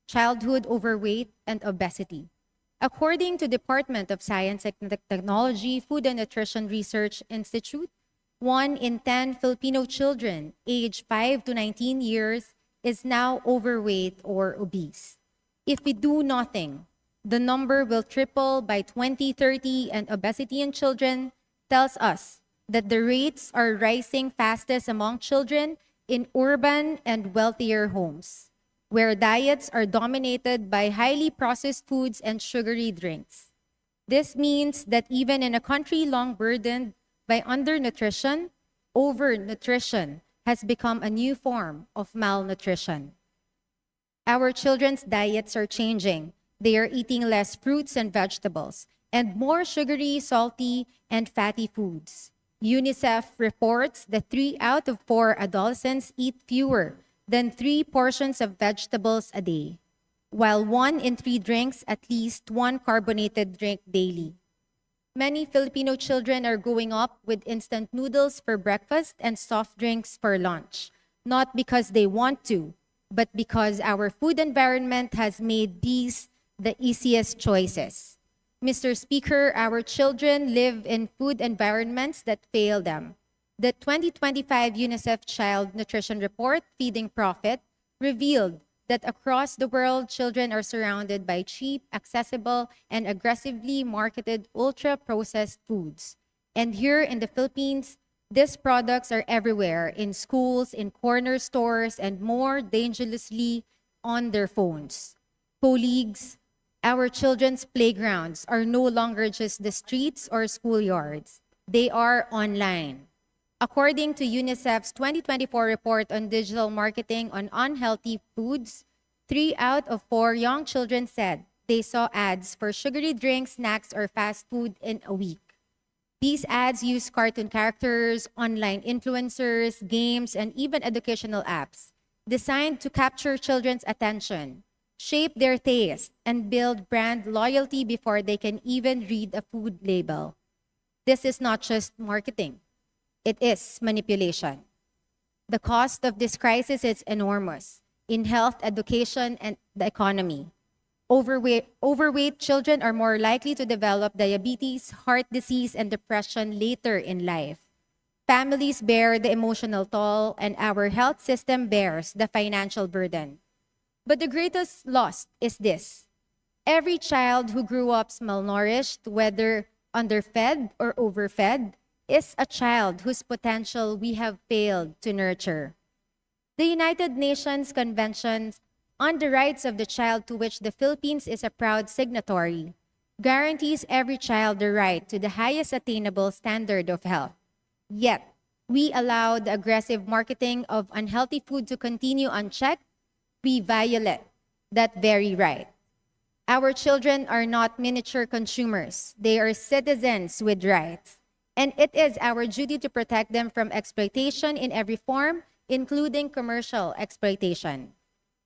childhood overweight and obesity. According to Department of Science and Technology Food and Nutrition Research Institute, 1 in 10 Filipino children aged 5 to 19 years is now overweight or obese. If we do nothing, the number will triple by 2030, and obesity in children tells us that the rates are rising fastest among children in urban and wealthier homes, where diets are dominated by highly processed foods and sugary drinks. This means that even in a country long burdened by undernutrition, overnutrition has become a new form of malnutrition. Our children's diets are changing. They are eating less fruits and vegetables and more sugary, salty, and fatty foods. UNICEF reports that 3 out of 4 adolescents eat fewer than 3 portions of vegetables a day, while 1 in 3 drinks at least 1 carbonated drink daily. Many Filipino children are growing up with instant noodles for breakfast and soft drinks for lunch, not because they want to, but because our food environment has made these the easiest choices. Mr. Speaker, our children live in food environments that fail them. The 2025 UNICEF Child Nutrition Report, Feeding Profit, revealed that across the world, children are surrounded by cheap, accessible, and aggressively marketed ultra-processed foods. And here in the Philippines, these products are everywhere, in schools, in corner stores, and more dangerously on their phones. Colleagues, our children's playgrounds are no longer just the streets or schoolyards. They are online. According to UNICEF's 2024 report on digital marketing on unhealthy foods, 3 out of 4 young children said they saw ads for sugary drinks, snacks, or fast food in a week. These ads use cartoon characters, online influencers, games, and even educational apps designed to capture children's attention, shape their taste, and build brand loyalty before they can even read a food label. This is not just marketing. It is manipulation. The cost of this crisis is enormous in health, education, and the economy. Overweight children are more likely to develop diabetes, heart disease, and depression later in life. Families bear the emotional toll, and our health system bears the financial burden. But the greatest loss is this: every child who grew up malnourished, whether underfed or overfed, is a child whose potential we have failed to nurture. The United Nations Convention on the Rights of the Child, to which the Philippines is a proud signatory, guarantees every child the right to the highest attainable standard of health. Yet, we allow the aggressive marketing of unhealthy food to continue unchecked. We violate that very right. Our children are not miniature consumers. They are citizens with rights. And it is our duty to protect them from exploitation in every form, including commercial exploitation.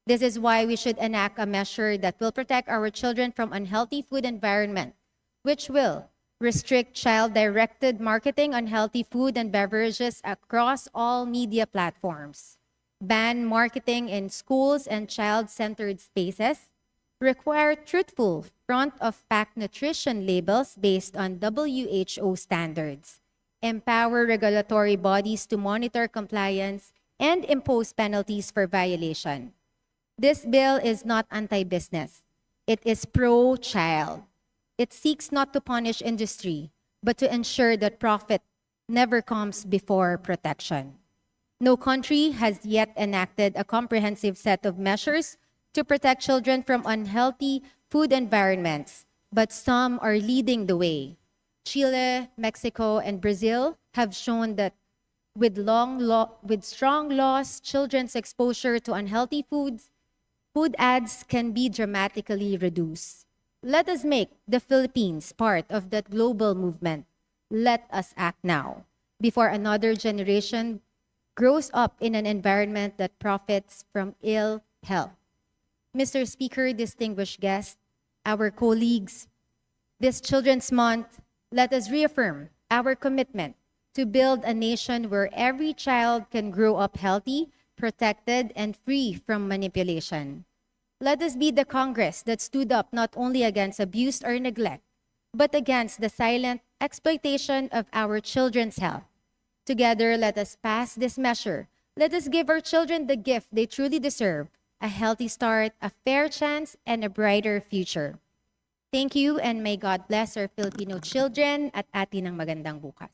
This is why we should enact a measure that will protect our children from unhealthy food environment, which will restrict child-directed marketing on healthy food and beverages across all media platforms, ban marketing in schools and child-centered spaces, require truthful front-of-pack nutrition labels based on WHO standards, empower regulatory bodies to monitor compliance, and impose penalties for violation. This bill is not anti-business. It is pro-child. It seeks not to punish industry, but to ensure that profit never comes before protection. No country has yet enacted a comprehensive set of measures to protect children from unhealthy food environments, but some are leading the way. Chile, Mexico, and Brazil have shown that with strong laws, children's exposure to unhealthy food ads can be dramatically reduced. Let us make the Philippines part of that global movement. Let us act now, before another generation grows up in an environment that profits from ill health. Mr. Speaker, distinguished guests, our colleagues, this Children's Month, let us reaffirm our commitment to build a nation where every child can grow up healthy, protected, and free from manipulation. Let us be the Congress that stood up not only against abuse or neglect, but against the silent exploitation of our children's health. Together, let us pass this measure. Let us give our children the gift they truly deserve, a healthy start, a fair chance, and a brighter future. Thank you, and may God bless our Filipino children at atin ng magandang bukas.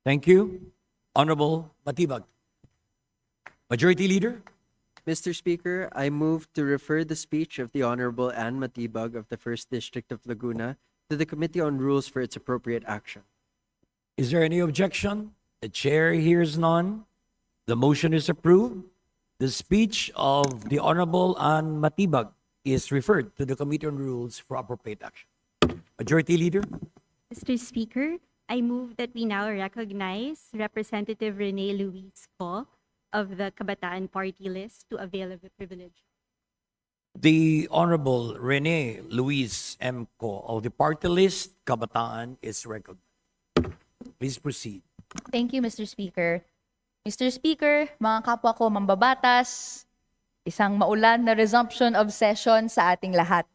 Thank you. Honorable Matibag. Majority Leader. Mr. Speaker, I move to refer the speech of the Honorable Ann Matibag of the 1st District of Laguna to the Committee on Rules for its appropriate action. Is there any objection? The chair hears none. The motion is approved. The speech of the Honorable Ann Matibag is referred to the Committee on Rules for appropriate action. Majority Leader. Mr. Speaker, I move that we now recognize Representative Rene Luis Co of the Kabataan Party List to avail of the privilege. The Honorable Rene Luis M. Co of the Party List, Kabataan, is recognized. Please proceed. Thank you, Mr. Speaker. Mr. Speaker, mga kapwa ko mambabatas, isang maulan na resumption of session sa ating lahat.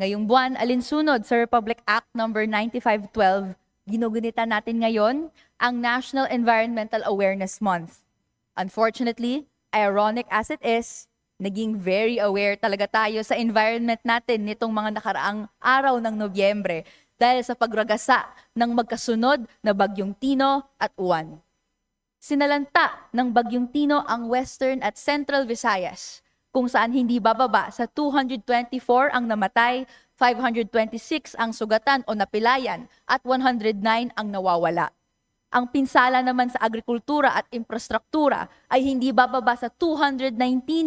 Ngayong buwan, alinsunod sa Republic Act No. 9512, ginugunita natin ngayon ang National Environmental Awareness Month. Unfortunately, ironic as it is, naging very aware talaga tayo sa environment natin nitong mga nakaraang araw ng Nobyembre dahil sa pagragasa ng magkasunod na Bagyong Tino at Uwan. Sinalanta ng Bagyong Tino ang Western at Central Visayas, kung saan hindi bababa sa 224 ang namatay, 526 ang sugatan o napilayan, at 109 ang nawawala. Ang pinsala naman sa agrikultura at infrastruktura ay hindi bababa sa 219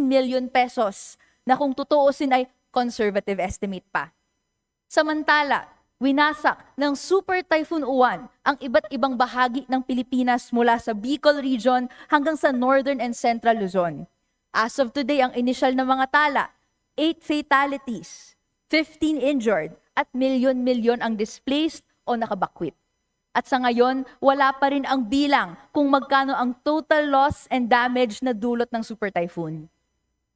million pesos na kung tutuusin ay conservative estimate pa. Samantala, winasak ng Super Typhoon Uwan ang iba't ibang bahagi ng Pilipinas mula sa Bicol Region hanggang sa Northern and Central Luzon. As of today, ang initial na mga tala, 8 fatalities, 15 injured, at milyon-milyon ang displaced o nakabakwit. At sa ngayon, wala pa rin ang bilang kung magkano ang total loss and damage na dulot ng Super Typhoon.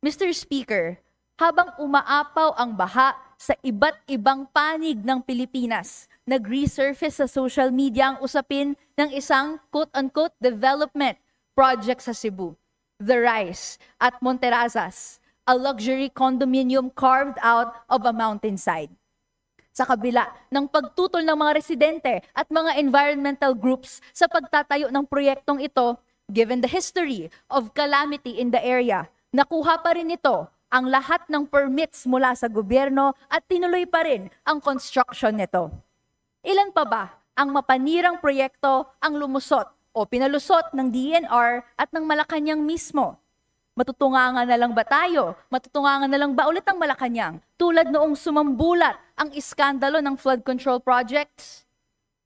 Mr. Speaker, habang umaapaw ang baha sa iba't ibang panig ng Pilipinas, nag-resurface sa social media ang usapin ng isang quote-unquote development project sa Cebu, The Rise at Monterazas, a luxury condominium carved out of a mountainside. Sa kabila ng pagtutol ng mga residente at mga environmental groups sa pagtatayo ng proyektong ito, given the history of calamity in the area, nakuha pa rin ito ang lahat ng permits mula sa gobyerno at tinuloy pa rin ang construction nito. Ilan pa ba ang mapanirang proyekto ang lumusot o pinalusot ng DNR at ng Malacanang mismo? Matutungangan na lang ba tayo? Matutungangan na lang ba ulit ang Malacanang tulad noong sumambulat ang iskandalo ng flood control projects?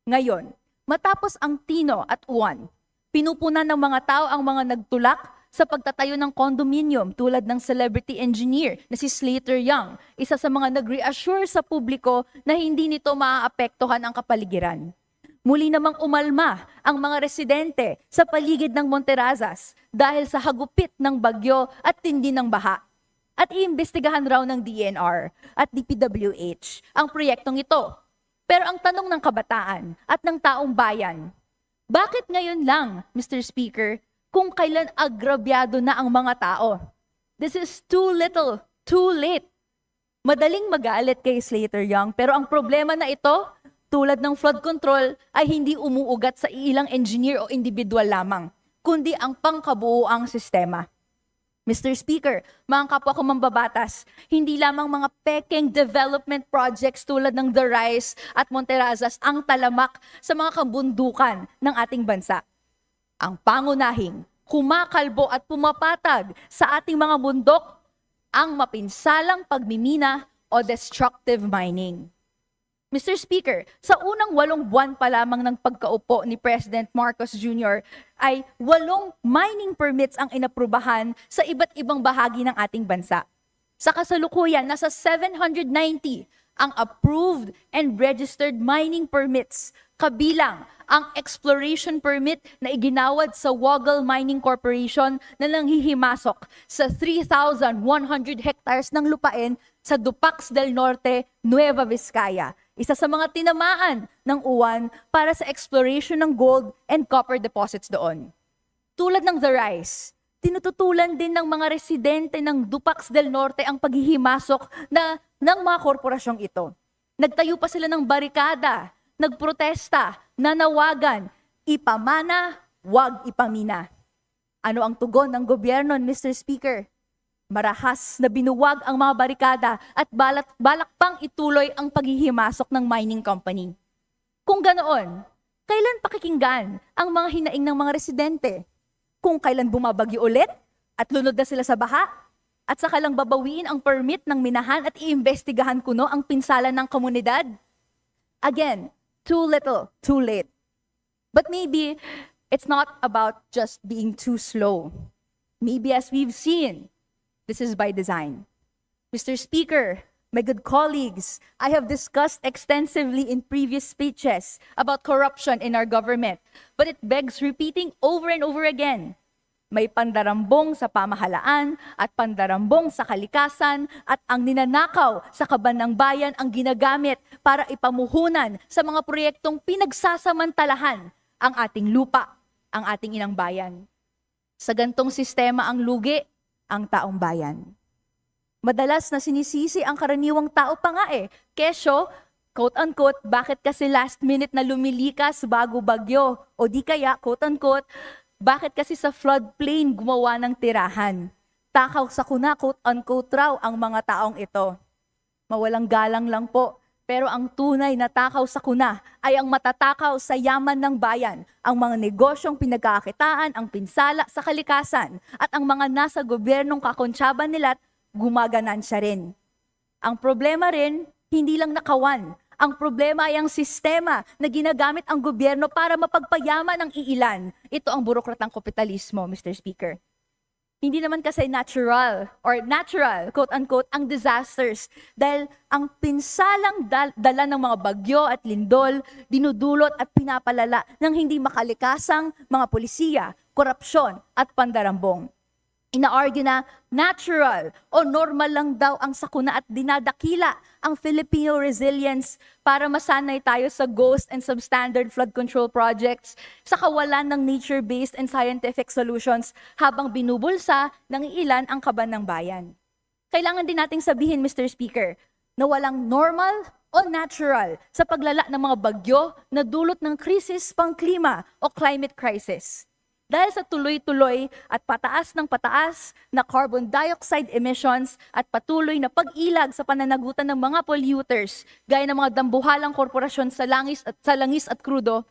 Ngayon, matapos ang Tino at Uwan, pinupunan ng mga tao ang mga nagtulak sa pagtatayo ng condominium tulad ng celebrity engineer na si Slater Young, isa sa mga nag-reassure sa publiko na hindi nito maaapektuhan ang kapaligiran. Muli namang umalma ang mga residente sa paligid ng Monterazas dahil sa hagupit ng bagyo at tindi ng baha. At iimbestigahan raw ng DNR at DPWH ang proyektong ito. Pero ang tanong ng kabataan at ng taong bayan, bakit ngayon lang, Mr. Speaker, kung kailan agrabyado na ang mga tao? This is too little, too late. Madaling magalit kay Slater Young, pero ang problema na ito, tulad ng flood control, ay hindi umuugat sa ilang engineer o individual lamang, kundi ang pangkabuuang sistema. Mr. Speaker, mga kapwa ko mambabatas, hindi lamang mga pekeng development projects tulad ng The Rise at Monterazas ang talamak sa mga kabundukan ng ating bansa. Ang pangunahing, kumakalbo at pumapatag sa ating mga bundok ang mapinsalang pagmimina o destructive mining. Mr. Speaker, sa unang 8 buwan pa lamang ng pagkaupo ni President Marcos Jr. ay 8 mining permits ang inaprubahan sa iba't ibang bahagi ng ating bansa. Sa kasalukuyan, nasa 790 ang approved and registered mining permits, kabilang ang exploration permit na iginawad sa Woggle Mining Corporation na nanghihimasok sa 3,100 hectares ng lupain sa Dupax del Norte, Nueva Vizcaya, isa sa mga tinamaan ng uwan para sa exploration ng gold and copper deposits doon. Tulad ng The Rise, tinututulan din ng mga residente ng Dupax del Norte ang paghihimasok ng mga korporasyong ito. Nagtayo pa sila ng barikada, nagprotesta, nanawagan, ipamana, wag ipamina. Ano ang tugon ng gobyerno, Mr. Speaker? Marahas na binuwag ang mga barikada at balak pang ituloy ang paghihimasok ng mining company. Kung ganoon, kailan pakikinggan ang mga hinaing ng mga residente? Kung kailan bumabagyo ulit at lunod na sila sa baha? At saka lang babawiin ang permit ng minahan at iimbestigahan kuno ang pinsala ng komunidad? Again, too little, too late. But maybe it's not about just being too slow. Maybe as we've seen, this is by design. Mr. Speaker, my good colleagues, I have discussed extensively in previous speeches about corruption in our government, but it begs repeating over and over again. May pandarambong sa pamahalaan at pandarambong sa kalikasan at ang ninanakaw sa kaban ng bayan ang ginagamit para ipamuhunan sa mga proyektong pinagsasamantalahan ang ating lupa, ang ating inang bayan. Sa gantong sistema ang lugi, ang taong bayan. Madalas na sinisisi ang karaniwang tao pa nga Kesyo, quote-unquote, bakit kasi last minute na lumilikas bago bagyo? O di kaya, quote-unquote, bakit kasi sa floodplain gumawa ng tirahan? Takaw sa kuna, quote-unquote raw ang mga taong ito. Mawalang galang lang po, pero ang tunay na takaw sa kuna ay ang matatakaw sa yaman ng bayan, ang mga negosyong pinagkakitaan, ang pinsala sa kalikasan, at ang mga nasa gobyernong kakontsaba nila gumaganansya rin. Ang problema rin, hindi lang nakawan. Ang problema ay ang sistema na ginagamit ang gobyerno para mapagpayaman ang iilan. Ito ang burokratang kapitalismo, Mr. Speaker. Hindi naman kasi natural, quote-unquote, ang disasters dahil ang pinsalang dala ng mga bagyo at lindol, dinudulot at pinapalala ng hindi makalikasang mga polisiya, korupsyon at pandarambong. Ina-argue na natural o normal lang daw ang sakuna at dinadakila ang Filipino resilience para masanay tayo sa ghost and substandard flood control projects sa kawalan ng nature-based and scientific solutions habang binubulsa ng ilan ang kaban ng bayan. Kailangan din nating sabihin, Mr. Speaker, na walang normal o natural sa paglala ng mga bagyo na dulot ng krisis pang-klima o climate crisis. Dahil sa tuloy-tuloy at pataas ng pataas na carbon dioxide emissions at patuloy na pag-ilag sa pananagutan ng mga polluters gaya ng mga dambuhalang korporasyon sa langis at krudo,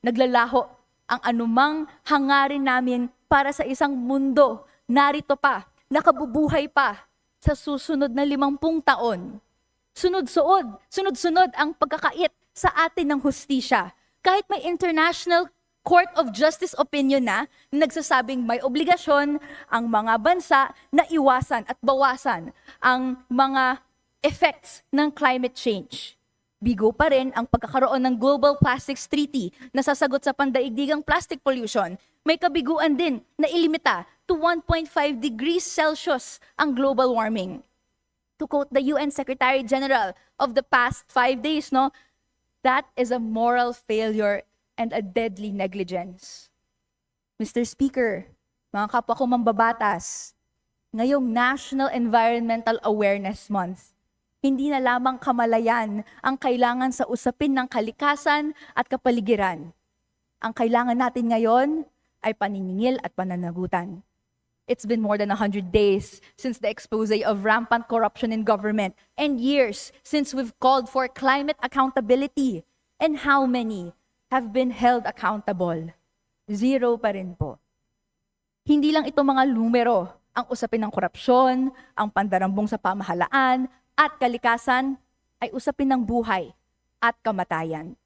naglalaho ang anumang hangarin namin para sa isang mundo narito pa, nakabubuhay pa sa susunod na 50 taon. Sunod-sunod ang pagkakait sa atin ng hustisya. Kahit may international Court of Justice opinion na nagsasabing may obligasyon ang mga bansa na iwasan at bawasan ang mga effects ng climate change. Bigo pa rin ang pagkakaroon ng Global Plastics Treaty na sasagot sa pandaigdigang plastic pollution. May kabiguan din na ilimita to 1.5 degrees Celsius ang global warming. To quote the UN Secretary General of the past 5 days, that is a moral failure and a deadly negligence. Mr. Speaker, mga kapwa ko mambabatas, ngayong National Environmental Awareness Month, Hindi na lamang kamalayan ang kailangan sa usapin ng kalikasan at kapaligiran. Ang kailangan natin ngayon ay paniningil at pananagutan. It's been more than 100 days since the expose of rampant corruption in government and years since we've called for climate accountability. And how many have been held accountable? Zero pa rin po. Hindi lang ito mga numero ang usapin ng korupsyon, ang pandarambong sa pamahalaan at kalikasan ay usapin ng buhay at kamatayan.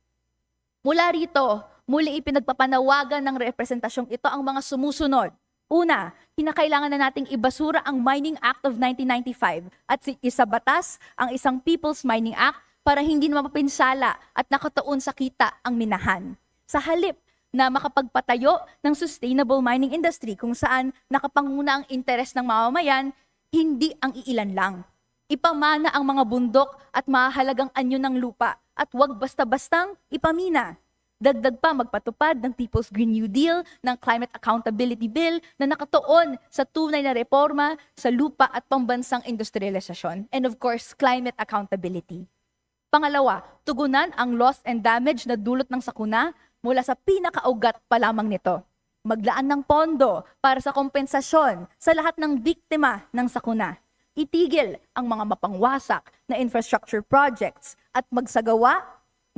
Mula rito, muli ipinagpapanawagan ng representasyong ito ang mga sumusunod. Una, kinakailangan na nating ibasura ang Mining Act of 1995 at isabatas ang isang People's Mining Act para hindi na mapapinsala at nakatuon sa kita ang minahan. Sa halip na makapagpatayo ng sustainable mining industry kung saan nakapanguna ang interes ng mamamayan, hindi ang iilan lang. Ipamana ang mga bundok at mahalagang anyo ng lupa at huwag basta-bastang ipamina. Dagdag pa magpatupad ng People's Green New Deal, ng Climate Accountability Bill na nakatuon sa tunay na reforma sa lupa at pambansang industrialisasyon. And of course, climate accountability. Pangalawa, tugunan ang loss and damage na dulot ng sakuna mula sa pinakaugat pa lamang nito. Maglaan ng pondo para sa kompensasyon sa lahat ng biktima ng sakuna. Itigil ang mga mapangwasak na infrastructure projects at magsagawa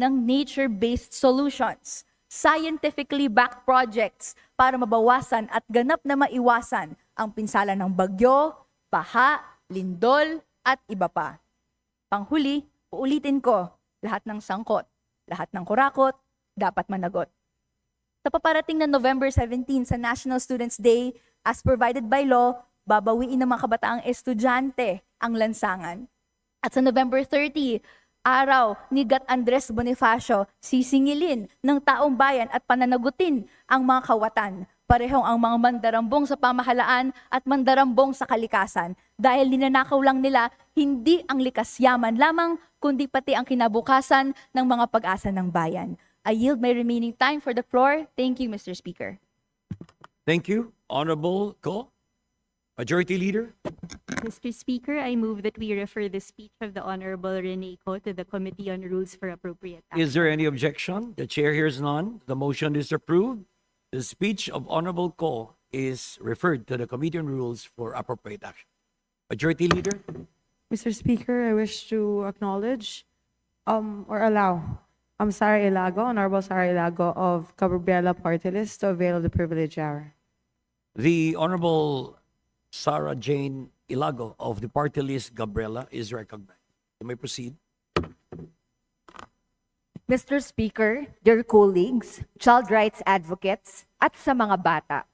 ng nature-based solutions, scientifically backed projects para mabawasan at ganap na maiwasan ang pinsala ng bagyo, baha, lindol, at iba pa. Panghuli, uulitin ko, lahat ng sangkot, lahat ng kurakot, dapat managot. Sa paparating na November 17 sa National Students' Day, as provided by law, babawiin ng mga kabataang estudyante ang lansangan. At sa November 30, araw ni Gat Andres Bonifacio, sisingilin ng taong bayan at pananagutin ang mga kawatan. Parehong ang mga mandarambong sa pamahalaan at mandarambong sa kalikasan dahil ninanakaw lang nila hindi ang likas yaman lamang kundi pati ang kinabukasan ng mga pag-asa ng bayan. I yield my remaining time for the floor. Thank you, Mr. Speaker. Thank you, Honorable Ko. Majority Leader. Mr. Speaker, I move that we refer the speech of the Honorable Rene Co to the Committee on Rules for appropriate action. Is there any objection? The chair hears none. The motion is approved. The speech of Honorable Ko is referred to the Committee on Rules for appropriate action. Majority Leader. Mr. Speaker, I wish to acknowledge or allow Sara Ilago, Honorable Sara Ilago of Cabrera Party List to avail of the privilege hour. The Honorable Sarah Jane Ilago of the Party List Gabriela is recognized. You may proceed. Mr. Speaker, dear colleagues, child rights advocates, at sa mga bata,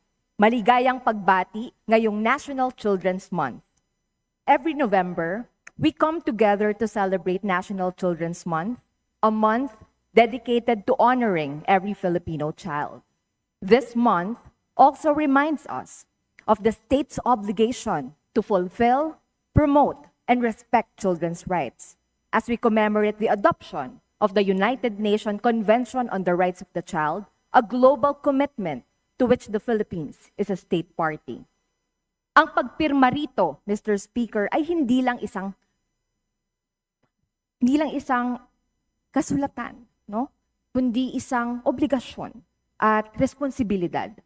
maligayang pagbati ngayong National Children's Month. Every November, we come together to celebrate National Children's Month, a month dedicated to honoring every Filipino child. This month also reminds us of the state's obligation to fulfill, promote, and respect children's rights as we commemorate the adoption of the United Nations Convention on the Rights of the Child, a global commitment to which the Philippines is a state party. Ang pagpirma rito, Mr. Speaker, ay hindi lang isang kasulatan, no? Kundi isang obligasyon at responsibilidad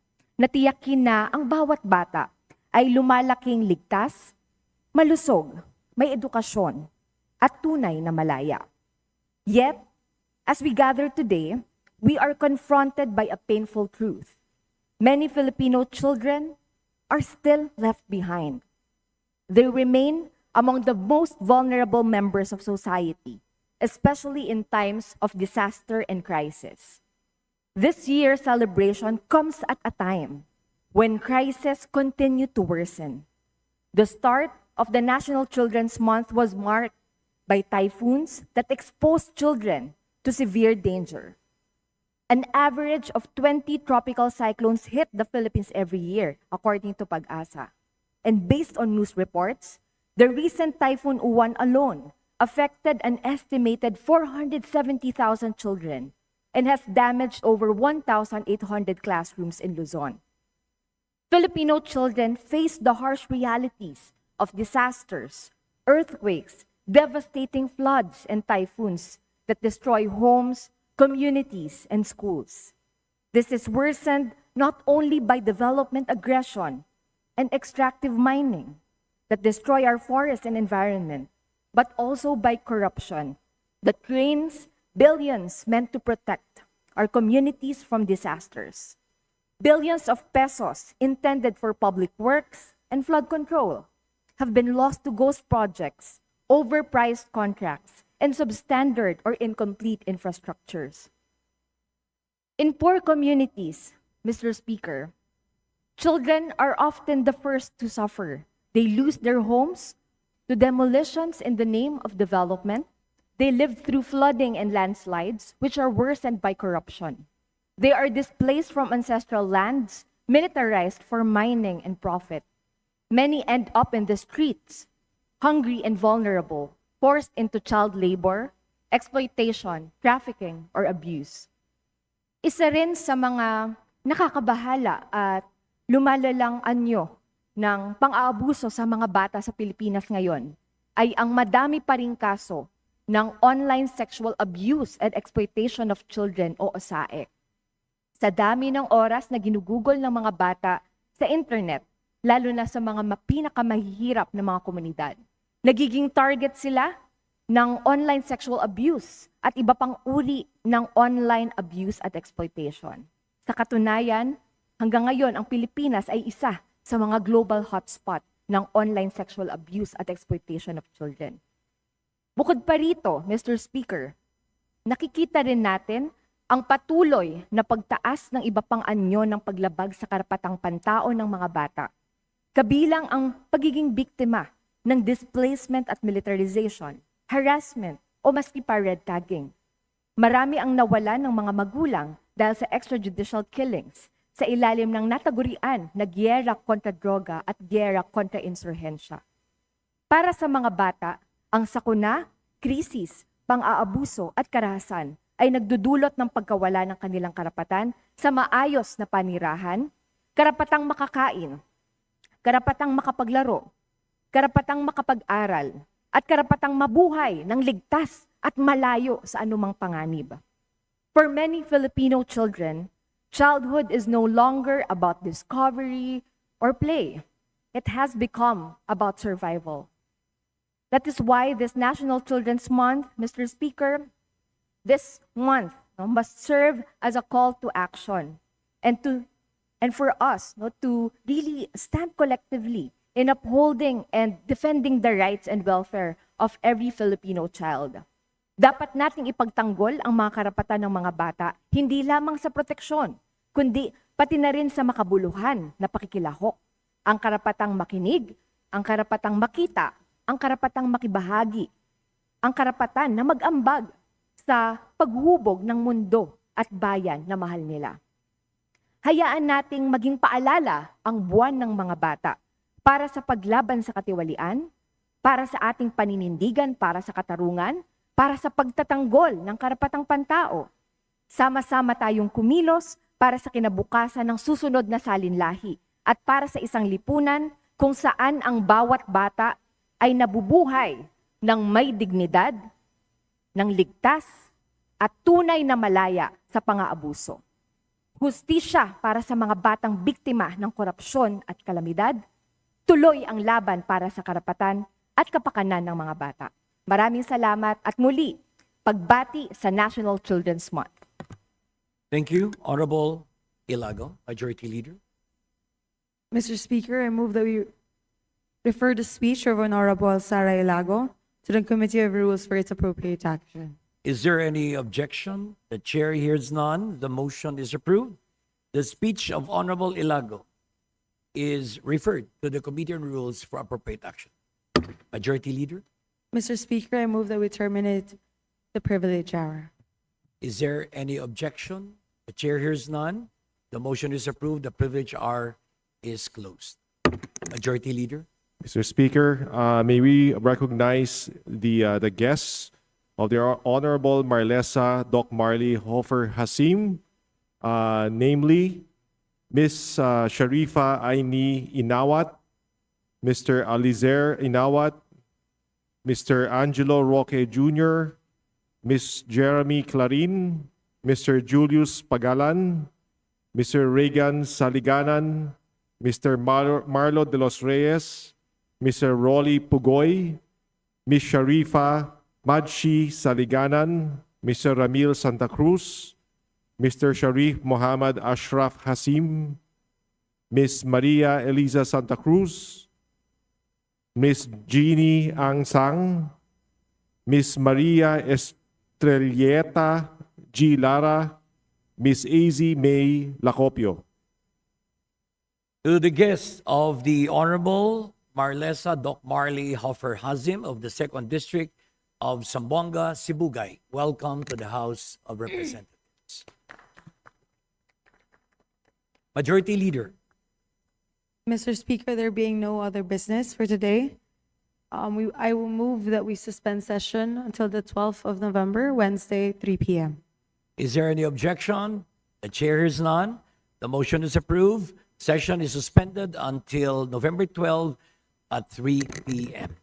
na tiyakin na ang bawat bata ay lumalaking ligtas, malusog, may edukasyon, at tunay na malaya. Yet, as we gather today, we are confronted by a painful truth. Many Filipino children are still left behind. They remain among the most vulnerable members of society, especially in times of disaster and crisis. This year's celebration comes at a time when crises continue to worsen. The start of the National Children's Month was marked by typhoons that exposed children to severe danger. An average of 20 tropical cyclones hit the Philippines every year, according to Pag-asa. And based on news reports, the recent Typhoon Uwan alone affected an estimated 470,000 children and has damaged over 1,800 classrooms in Luzon. Filipino children face the harsh realities of disasters, earthquakes, devastating floods and typhoons that destroy homes, communities, and schools. This is worsened not only by development aggression and extractive mining that destroy our forests and environment, but also by corruption that drains billions meant to protect our communities from disasters. Billions of pesos intended for public works and flood control have been lost to ghost projects, overpriced contracts, and substandard or incomplete infrastructures. In poor communities, Mr. Speaker, children are often the first to suffer. They lose their homes to demolitions in the name of development. They live through flooding and landslides, which are worsened by corruption. They are displaced from ancestral lands, militarized for mining and profit. Many end up in the streets, hungry and vulnerable, forced into child labor, exploitation, trafficking, or abuse. Isa rin sa mga nakakabahala at lumalalang anyo ng pang-aabuso sa mga bata sa Pilipinas ngayon ay ang madami pa ring kaso ng online sexual abuse and exploitation of children o OSAE. Sa dami ng oras na ginugugol ng mga bata sa internet, lalo na sa mga pinakamahihirap na mga komunidad, nagiging target sila ng online sexual abuse at iba pang uri ng online abuse at exploitation. Sa katunayan, hanggang ngayon ang Pilipinas ay isa sa mga global hotspot ng online sexual abuse at exploitation of children. Bukod pa rito, Mr. Speaker, nakikita rin natin ang patuloy na pagtaas ng iba pang anyo ng paglabag sa karapatang pantao ng mga bata, kabilang ang pagiging biktima ng displacement at militarization, harassment, o maski pa red tagging. Marami ang nawala ng mga magulang dahil sa extrajudicial killings sa ilalim ng natagurian na giyera kontra droga at giyera kontra insurhensya. Para sa mga bata, ang sakuna, krisis, pang-aabuso at karahasan ay nagdudulot ng pagkawala ng kanilang karapatan sa maayos na panirahan, karapatang makakain, karapatang makapaglaro, karapatang makapag-aral, at karapatang mabuhay ng ligtas at malayo sa anumang panganib. For many Filipino children, childhood is no longer about discovery or play. It has become about survival. That is why this National Children's Month, Mr. Speaker, this month must serve as a call to action and for us to really stand collectively in upholding and defending the rights and welfare of every Filipino child. Dapat nating ipagtanggol ang mga karapatan ng mga bata, hindi lamang sa proteksyon, kundi pati na rin sa makabuluhan na pakikilahok. Ang karapatang makinig, ang karapatang makita, ang karapatang makibahagi, ang karapatan na mag-ambag sa paghubog ng mundo at bayan na mahal nila. Hayaan nating maging paalala ang buwan ng mga bata para sa paglaban sa katiwalian, para sa ating paninindigan, para sa katarungan, para sa pagtatanggol ng karapatang pantao. Sama-sama tayong kumilos para sa kinabukasan ng susunod na salinlahi at para sa isang lipunan kung saan ang bawat bata ay nabubuhay ng may dignidad, ng ligtas, at tunay na malaya sa pang-aabuso. Hustisya para sa mga batang biktima ng korupsyon at kalamidad, tuloy ang laban para sa karapatan at kapakanan ng mga bata. Maraming salamat at muli, pagbati sa National Children's Month. Thank you, Honorable Ilago, Majority Leader. Mr. Speaker, I move that we refer the speech of Honorable Sara Ilago to the Committee of Rules for its appropriate action. Is there any objection? The chair hears none. The motion is approved. The speech of Honorable Ilago is referred to the Committee on Rules for appropriate action. Majority Leader, Mr. Speaker, I move that we terminate the privilege hour. is there any objection? The chair hears none. The motion is approved. The privilege hour is closed. Majority Leader, Mr. Speaker, may we recognize the guests of the Honorable Marlesa Doc Marley Hofer Hasim, namely Ms. Sharifa Aini Inawat, Mr. Alizer Inawat, Mr. Angelo Roque Jr., Ms. Jeremy Clarin, Mr. Julius Pagalan, Mr. Reagan Saliganan, Mr. Marlo de los Reyes, Mr. Rolly Pugoy, Ms. Sharifa Madshi Saliganan, Mr. Ramil Santa Cruz, Mr. Sharif Mohammed Ashraf Hasim, Ms. Maria Eliza Santa Cruz, Ms. Jeannie Ang Sang, Ms. Maria Estrelleta G. Lara, Ms. AZ May Lacopio. To the guests of the Honorable Marlesa Doc Marley Hofer Hazim of the 2nd District of Zamboanga, Sibugay, welcome to the House of Representatives. Majority Leader. Mr. Speaker, there being no other business for today, I will move that we suspend session until the 12th of November, Wednesday, 3 p.m. Is there any objection? The chair hears none. The motion is approved. Session is suspended until November 12 at 3 p.m.